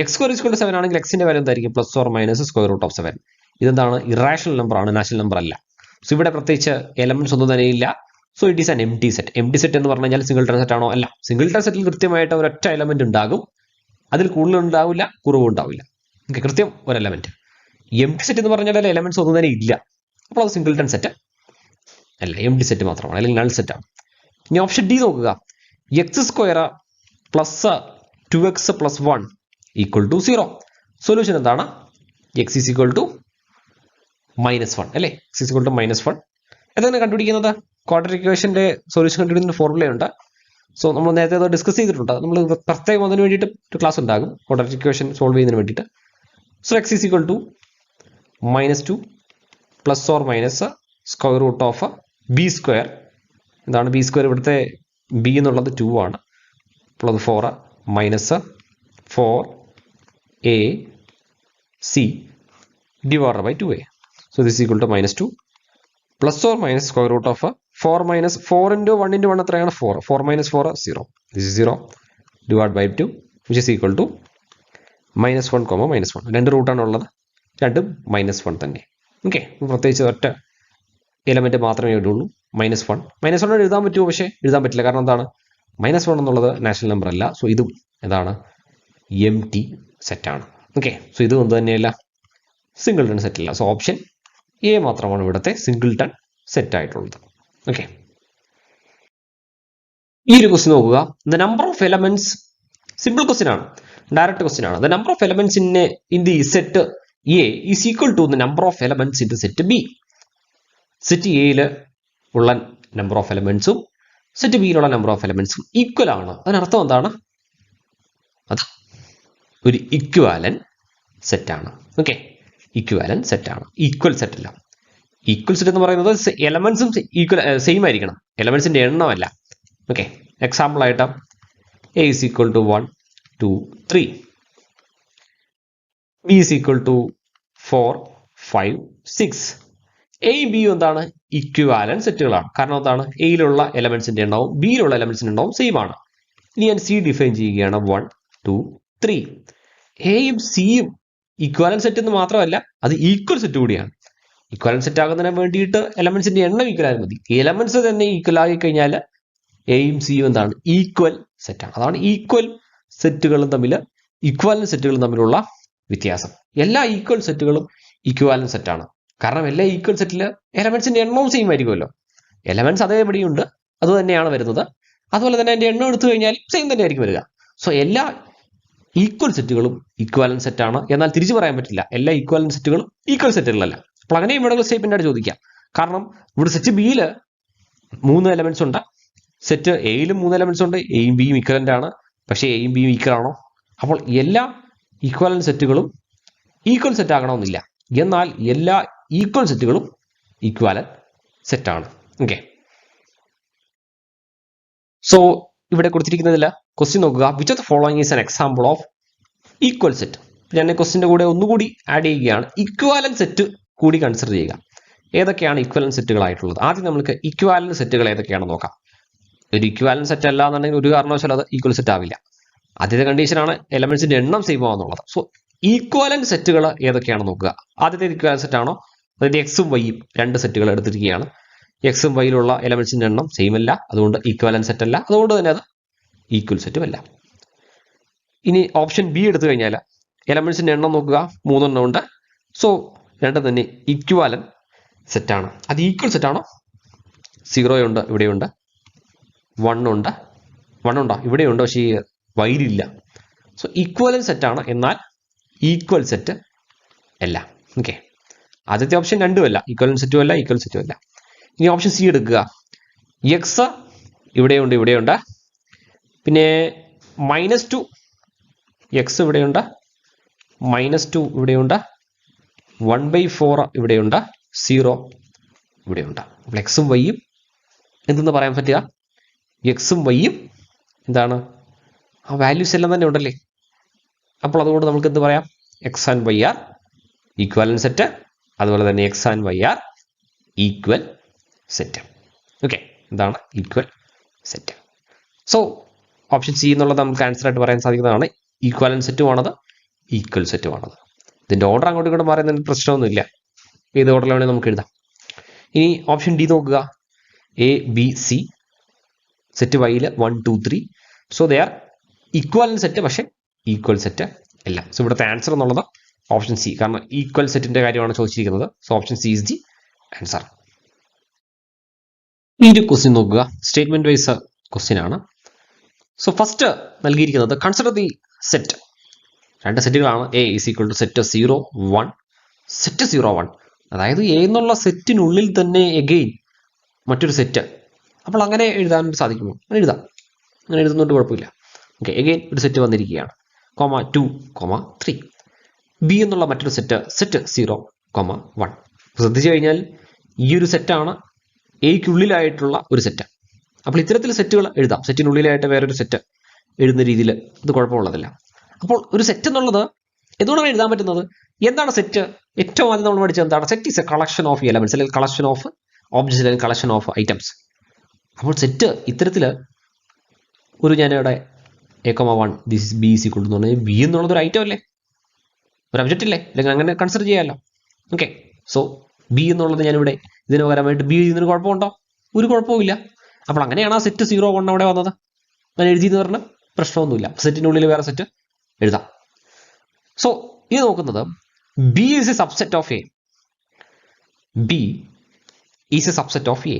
X square is equal to 7 ആണെങ്കിൽ എക്സിന്റെ വാല്യൂ എന്തായിരിക്കും? +or- ഇതെന്താണ്? ഇറാഷണൽ നമ്പർ ആണ്, നാച്ചുറൽ നമ്പർ അല്ല. സോ ഇവിടെ പ്രത്യേകിച്ച് എലമെന്റ്സ് ഒന്നും തന്നെ ഇല്ല. So it is an empty set. Empty set എന്ന് പറഞ്ഞു കഴിഞ്ഞാൽ സിംഗിൾ ടൺ സെറ്റ് ആണോ? അല്ല. സിംഗിൾ ടൺ സെറ്റിൽ കൃത്യമായിട്ട് ഒരൊറ്റ എലമെന്റ് ഉണ്ടാകും. അതിൽ കൂടുതൽ ഉണ്ടാവില്ല, കുറവും ഉണ്ടാവില്ല. ഓക്കെ, കൃത്യം ഒരു എലമെന്റ്. എംപ്റ്റി സെറ്റ് എന്ന് പറഞ്ഞാൽ എലമെന്റ്സ് ഒന്നും തന്നെ ഇല്ല. അപ്പോൾ അത് സിംഗിൾ ടൺ സെറ്റ് അല്ല, എംപ്റ്റി സെറ്റ് മാത്രമാണ്, അല്ലെങ്കിൽ നൾ സെറ്റ് ആണ്. ഇനി ഓപ്ഷൻ ഡി നോക്കുക. X square +2x + 1 equal to 0. Solution എന്താണ്? എക്സ് ഈസ് ഈക്വൽ ടു -1 അല്ലേ? X is equal to -1. എന്താണ് കണ്ടുപിടിക്കുന്നത്? ക്വാഡ്രാറ്റിക് ഇക്വേഷന്റെ സൊല്യൂഷൻ കണ്ടുപിടിക്കുന്ന ഫോർമുലയുണ്ട്. സോ നമ്മൾ നേരത്തെ അത് ഡിസ്കസ് ചെയ്തിട്ടുണ്ട്. നമ്മൾ പ്രത്യേകം അതിന് വേണ്ടിയിട്ട് ഒരു ക്ലാസ് ഉണ്ടാകും ക്വാഡ്രാറ്റിക് ഇക്വേഷൻ സോൾവ് ചെയ്യുന്നതിന് വേണ്ടിയിട്ട്. So x is equal to -2 plus or minus square root of B square. എന്താണ് ബി സ്ക്വയർ? ഇവിടുത്തെ ബി എന്നുള്ളത് 2 ആണ്. Plus 4 minus 4ac divided by 2a. So this is equal to -2 plus or minus square root of 4 minus 4 into 1 into 1 എത്രയാണ്? 4. 4 minus 4 0. This is 0 divided by 2 which is equal to -1, -1. രണ്ട് റൂട്ടാണ് ഉള്ളത്, രണ്ടും -1 തന്നെ. Okay, പ്രത്യേകിച്ച് ഒറ്റ എലമെന്റ് മാത്രമേ ഇടുള്ളൂ. -1 -1 എഴുതാൻ പറ്റുമോ? പക്ഷേ എഴുതാൻ പറ്റില്ല. കാരണം എന്താണ്? -1 എന്നുള്ളത് നാച്ചുറൽ നമ്പർ അല്ല. സോ ഇതും എന്താണ്? എം ടി സെറ്റാണ്. ഓക്കെ, സോ ഇതും എന്ത് തന്നെയല്ല? സിംഗിൾട്ടൺ സെറ്റ് അല്ല. സോ ഓപ്ഷൻ എ മാത്രമാണ് ഇവിടുത്തെ സിംഗിൾട്ടൺ സെറ്റ് ആയിട്ടുള്ളത്. ഓക്കെ, ഈ ഒരു ക്വസ്റ്റ്യൻ നോക്കുക. The number of elements, simple question ആണ്, ഡയറക്റ്റ് ക്വസ്റ്റ്യൻ ആണ്. The number of elements in the set A is equal to the number of elements in the set B. Set എയിൽ ഉള്ള number of എലമെന്റ്സും set ബിയിലുള്ള number of എലമെന്റ്സും equal ആണ്. അതിനർത്ഥം എന്താണ്? അത് ഒരു ഇക്വാലന്റ് സെറ്റാണ്. ഓക്കെ, ഇക്വാലന്റ് സെറ്റാണ്, ഈക്വൽ സെറ്റ് അല്ല. ഈക്വൽ സെറ്റ് എന്ന് പറയുന്നത് എലമെന്റ്സും ഈക്വൽ സെയിം ആയിരിക്കണം, എലമെന്റ്സിന്റെ എണ്ണമല്ല. ഓക്കെ, എക്സാമ്പിൾ ആയിട്ട് A is equal to 1 2 3, B is equal to 4 5 6. എയും ബിയും എന്താണ്? ഇക്വാലന്റ് സെറ്റുകളാണ്. കാരണം എന്താണ്? എയിലുള്ള എലമെന്റ്സിന്റെ എണ്ണവും ബിയിലുള്ള എലമെന്റ്സിന്റെ എണ്ണവും സെയിം ആണ്. ഇനി ഞാൻ സി ഡിഫൈൻ ചെയ്യുകയാണ്. 1 2 3. എയും സിയും ഇക്വാലന്റ് സെറ്റ് എന്ന് മാത്രമല്ല, അത് ഈക്വൽ സെറ്റ് കൂടിയാണ്. ഇക്വാലന്റ് സെറ്റ് ആകുന്നതിന് വേണ്ടിയിട്ട് എലമെന്റ്സിന്റെ എണ്ണം ഈക്വൽ ആയാൽ മതി. എലമെന്റ്സ് തന്നെ ഈക്വൽ ആയി കഴിഞ്ഞാൽ എയും സിയും എന്താണ്? ഈക്വൽ സെറ്റാണ്. അതാണ് ഈക്വൽ സെറ്റുകളും തമ്മിൽ, ഇക്വാലന്റ് സെറ്റുകളും തമ്മിലുള്ള വ്യത്യാസം. എല്ലാ ഈക്വൽ സെറ്റുകളും ഇക്വാലന്റ് സെറ്റാണ്. കാരണം എല്ലാ ഈക്വൽ സെറ്റിൽ എലമെന്റ്സിന്റെ എണ്ണവും സെയിം ആയിരിക്കുമല്ലോ. എലമെന്റ്സ് അതേപടിയുണ്ട്, അത് തന്നെയാണ് വരുന്നത്. അതുപോലെ തന്നെ അതിന്റെ എണ്ണം എടുത്തു കഴിഞ്ഞാൽ സെയിം തന്നെ ആയിരിക്കും വരിക. സോ എല്ലാ ഈക്വൽ സെറ്റുകളും ഇക്വാലന്റ് സെറ്റാണ്. എന്നാൽ തിരിച്ചു പറയാൻ പറ്റില്ല എല്ലാ ഈക്വാലന്റ് സെറ്റുകളും ഈക്വൽ സെറ്റുകളല്ല. അപ്പോൾ അങ്ങനെ ഇവിടെ സ്റ്റേറ്റ്മെന്റ് ആയിട്ട് ചോദിക്കാം. കാരണം ഇവിടെ സെറ്റ് ബിയിൽ 3 എലമെന്റ്സ് ഉണ്ട്, സെറ്റ് എയിലും 3 എലമെന്റ്സ് ഉണ്ട്. എയും ബിയും ഈക്വലന്റ് ആണ്. പക്ഷേ എയും ബിയും ഈക്വൽ ആണോ? അപ്പോൾ എല്ലാ ഈക്വാലന്റ് സെറ്റുകളും ഈക്വൽ സെറ്റ് ആകണമെന്നില്ല. എന്നാൽ എല്ലാ ഈക്വൽ സെറ്റുകളും ഈക്വാലന്റ് സെറ്റാണ്. ഓക്കെ, സോ ഇവിടെ കൊടുത്തിരിക്കുന്നതില്ല ക്വസ്റ്റ്യൻ നോക്കുക. Which of the following is an example of equal set. ഞാൻ ക്വസ്റ്റിന്റെ കൂടെ ഒന്നുകൂടി ആഡ് ചെയ്യുകയാണ്. ഇക്വാലന്റ് സെറ്റ് കൂടി കൺസിഡർ ചെയ്യുക. ഏതൊക്കെയാണ് ഇക്വാലന്റ് സെറ്റുകളായിട്ടുള്ളത്? ആദ്യം നമുക്ക് ഇക്വാലന്റ് സെറ്റുകൾ ഏതൊക്കെയാണെന്ന് നോക്കാം. ഒരു ഇക്വാലന്റ് സെറ്റ് അല്ല എന്നുണ്ടെങ്കിൽ ഒരു കാരണവശാലും അത് ഈക്വൽ സെറ്റ് ആവില്ല. ആദ്യത്തെ കണ്ടീഷനാണ് എലമെന്റ്സിന്റെ എണ്ണം സെയിം ആവുന്നുള്ളത്. സോ ഈക്വാലന്റ് സെറ്റുകൾ ഏതൊക്കെയാണെന്ന് നോക്കുക. ആദ്യത്തെ ഇക്വാലന്റ് സെറ്റ് ആണോ? അതായത് എക്സും വൈയും രണ്ട് സെറ്റുകൾ എടുത്തിരിക്കുകയാണ്. എക്സും വൈയിലുള്ള എലമെന്റ്സിന്റെ എണ്ണം സെയിം അല്ല, അതുകൊണ്ട് ഈക്വാലന്റ് സെറ്റ് അല്ല. അതുകൊണ്ട് തന്നെ അത് ഈക്വൽ സെറ്റും അല്ല. ഇനി ഓപ്ഷൻ ബി എടുത്തു കഴിഞ്ഞാൽ എലമെന്റ്സിന്റെ എണ്ണം നോക്കുക, 3 എണ്ണം ഉണ്ട്. സോ രണ്ടും തന്നെ ഈക്വാലന്റ് സെറ്റാണ്. അത് ഈക്വൽ സെറ്റാണോ? 0 ഉണ്ട്, ഇവിടെയുണ്ട്. 1 ഉണ്ട്, 1 ഉണ്ടോ? ഇവിടെയുണ്ട്, പക്ഷേ ഈ വൈരില്ല. സോ ഈക്വലന്റ് സെറ്റാണ്, എന്നാൽ ഈക്വൽ സെറ്റ് അല്ല. ഓക്കെ, ആദ്യത്തെ ഓപ്ഷൻ രണ്ടുമല്ല, ഈക്വലന്റ് സെറ്റും അല്ല, ഈക്വൽ സെറ്റും അല്ല. ഇനി ഓപ്ഷൻ സി എടുക്കുക. എക്സ് ഇവിടെയുണ്ട്, ഇവിടെയുണ്ട്. പിന്നെ -2 എക്സ് ഇവിടെയുണ്ട്, -2 ഇവിടെയുണ്ട്, 1/4 ഇവിടെയുണ്ട്, 0 ഇവിടെയുണ്ട്. അപ്പോൾ എക്സും വൈയും എന്തെന്ന് പറയാൻ പറ്റുക? എക്സും വൈയും എന്താണ്? ആ വാല്യൂസ് എല്ലാം തന്നെ ഉണ്ടല്ലേ. അപ്പോൾ അതുകൊണ്ട് നമുക്ക് എന്ത് പറയാം? X and y are equivalent set. അതുപോലെ തന്നെ x and y are equal set. Okay, എന്താണ് equal set? So option C എന്നുള്ളത് നമുക്ക് ആൻസർ ആയിട്ട് പറയാൻ സാധിക്കുന്നതാണ്. ഈക്വലന്റ് സെറ്റുമാണത്, ഈക്വൽ സെറ്റുമാണത്. ഇതിന്റെ ഓർഡർ അങ്ങോട്ടും ഇങ്ങോട്ടും മാറുന്നതിന് പ്രശ്നമൊന്നുമില്ല. ഏത് ഓർഡറിൽ വേണമെങ്കിൽ നമുക്ക് എഴുതാം. ഇനി ഓപ്ഷൻ ഡി നോക്കുക. എ ബി സി സെറ്റ് വൈയിൽ 1 2 3. So they are equivalent set, പക്ഷേ ഈക്വൽ സെറ്റ് അല്ല. സോ ഇവിടുത്തെ ആൻസർ എന്നുള്ളത് ഓപ്ഷൻ സി, കാരണം ഈക്വൽ സെറ്റിന്റെ കാര്യമാണ് ചോദിച്ചിരിക്കുന്നത്. So option C is the answer. ഈ ഒരു ക്വസ്റ്റ്യൻ നോക്കുക, സ്റ്റേറ്റ്മെന്റ് വൈസ് ക്വസ്റ്റ്യൻ ആണ്. സോ ഫസ്റ്റ് നൽകിയിരിക്കുന്നത് കൺസിഡർ ദി സെറ്റ്. രണ്ട് സെറ്റുകളാണ്. A is equal to set 0 1 set 0 1. അതായത് എ എന്നുള്ള സെറ്റിനുള്ളിൽ തന്നെ എഗെയിൻ മറ്റൊരു സെറ്റ്. അപ്പോൾ അങ്ങനെ എഴുതാൻ സാധിക്കുമോ? അങ്ങനെ എഴുതാം, അങ്ങനെ എഴുതുന്നതുകൊണ്ട് കുഴപ്പമില്ല. ഓക്കെ, എഗെയിൻ ഒരു സെറ്റ് വന്നിരിക്കുകയാണ്, 2 3. ബി എന്നുള്ള മറ്റൊരു സെറ്റ് 0 1. ശ്രദ്ധിച്ചു കഴിഞ്ഞാൽ ഈ ഒരു സെറ്റാണ് എയ്ക്കുള്ളിലായിട്ടുള്ള ഒരു സെറ്റ്. അപ്പോൾ ഇത്തരത്തിൽ സെറ്റുകൾ എഴുതാം. സെറ്റിനുള്ളിലായിട്ട് വേറൊരു സെറ്റ് എഴുതുന്ന രീതിയിൽ ഇത് കുഴപ്പമുള്ളതല്ല. അപ്പോൾ ഒരു സെറ്റ് എന്നുള്ളത് എന്തുകൊണ്ടാണ് എഴുതാൻ പറ്റുന്നത്? എന്താണ് സെറ്റ്? ഏറ്റവും ആദ്യം നമ്മൾ പഠിച്ചത് എന്താണ്? Set is a collection of elements, അല്ലെങ്കിൽ കളക്ഷൻ ഓഫ് ഓബ്ജക്ട്സ്, അല്ലെങ്കിൽ കളക്ഷൻ ഓഫ് ഐറ്റംസ്. അപ്പോൾ സെറ്റ് ഇത്തരത്തിൽ ഒരു ഞാനിവിടെ A,1 this is B is equal to എന്ന് പറഞ്ഞാൽ ബി എന്നുള്ളത് ഒരു ഐറ്റം അല്ലേ, ഒരു ഒബ്ജക്റ്റ് അല്ലേ, അല്ലെങ്കിൽ അങ്ങനെ കൺസിഡർ ചെയ്യാമല്ലോ. ഓക്കെ, സോ ബി എന്നുള്ളത് ഞാനിവിടെ ഇതിന് പകരമായിട്ട് ബി എഴുതുന്നതിന് കുഴപ്പമുണ്ടോ? ഒരു കുഴപ്പമില്ല. അപ്പോൾ അങ്ങനെയാണ് ആ സെറ്റ് 0 1 അവിടെ വന്നത്. ഞാൻ എഴുതിയെന്ന് പറഞ്ഞാൽ പ്രശ്നമൊന്നുമില്ല. സെറ്റിനുള്ളിൽ വേറെ സെറ്റ് എഴുതാം. സോ ഇത് നോക്കുന്നത് B is A subset of A. B is A subset of A.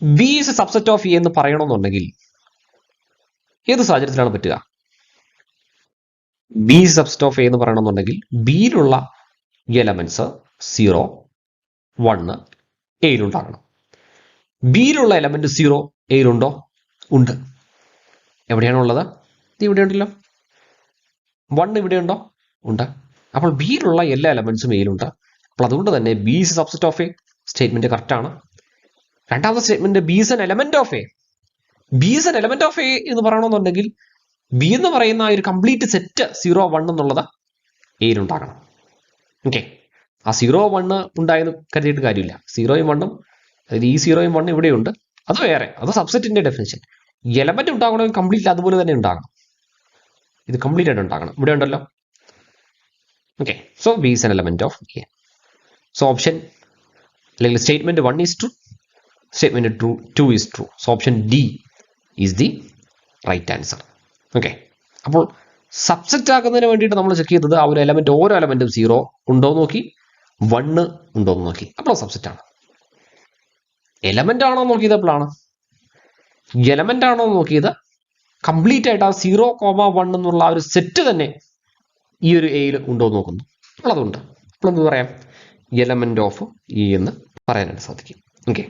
B is A subset of A എന്ന് പറയണമെന്നുണ്ടെങ്കിൽ ഏത് സാഹചര്യത്തിലാണ് പറ്റുക? B is subset of A എന്ന് പറയണമെന്നുണ്ടെങ്കിൽ ബിയിലുള്ള എലമെന്റ്സ് 0 1 എയിലുണ്ടാകണം. ബിയിലുള്ള എലമെന്റ് 0 എയിലുണ്ടോ? ഉണ്ട്. എവിടെയാണുള്ളത്? ഇത് ഇവിടെയുണ്ടല്ലോ. 1 ഇവിടെയുണ്ടോ? ഉണ്ട്. അപ്പോൾ ബിയിലുള്ള എല്ലാ എലമെന്റ്സും എയിലുണ്ട്. അപ്പോൾ അതുകൊണ്ട് തന്നെ B is subset of A statement correct ആണ്. രണ്ടാമത്തെ statement B is an element of A. B is an element of A എന്ന് പറയണമെന്നുണ്ടെങ്കിൽ ബി എന്ന് പറയുന്ന ഒരു കംപ്ലീറ്റ് സെറ്റ് 0 1 എന്നുള്ളത് എയിലുണ്ടാകണം. ഓക്കെ, ആ 0 1 ഉണ്ടായെന്ന് കരുതിയിട്ട് കാര്യമില്ല. 0 1 അതായത് ഈ 0 1 ഇവിടെയുണ്ട്, അത് വേറെ, അത് സബ്സെറ്റിന്റെ ഡെഫിനിഷൻ. എലമെന്റ് ഉണ്ടാകണമെങ്കിൽ കംപ്ലീറ്റ് അതുപോലെ തന്നെ ഉണ്ടാകണം. ഇത് കംപ്ലീറ്റ് ആയിട്ട് ഉണ്ടാകണം. ഇവിടെ ഉണ്ടല്ലോ. Okay, so B is an element of A. So option അല്ലെങ്കിൽ statement 1 is true, statement 2 is true. So option D is the right answer. Okay, അപ്പോൾ സബ്സെറ്റ് ആക്കുന്നതിന് വേണ്ടിയിട്ട് നമ്മൾ ചെക്ക് ചെയ്തത് ആ ഒരു എലമെന്റ്, ഓരോ എലമെന്റും 0 ഉണ്ടോ എന്ന് നോക്കി, 1 ഉണ്ടോ എന്ന് നോക്കി, അപ്പോൾ സബ്സെറ്റ് ആണ്. എലമെന്റ് ആണോ നോക്കിയത് എപ്പോഴാണ്? എലമെന്റ് ആണോ നോക്കിയത് കംപ്ലീറ്റ് ആയിട്ട് ആ 0 1 എന്നുള്ള ആ ഒരു സെറ്റ് തന്നെ ഈ ഒരു എയിൽ ഉണ്ടോ എന്ന് നോക്കുന്നു. അപ്പോൾ അതുണ്ട്. അപ്പോൾ എന്ത് പറയാം? എലമെന്റ് ഓഫ് ഇ എന്ന് പറയാനായിട്ട് സാധിക്കും. ഓക്കെ.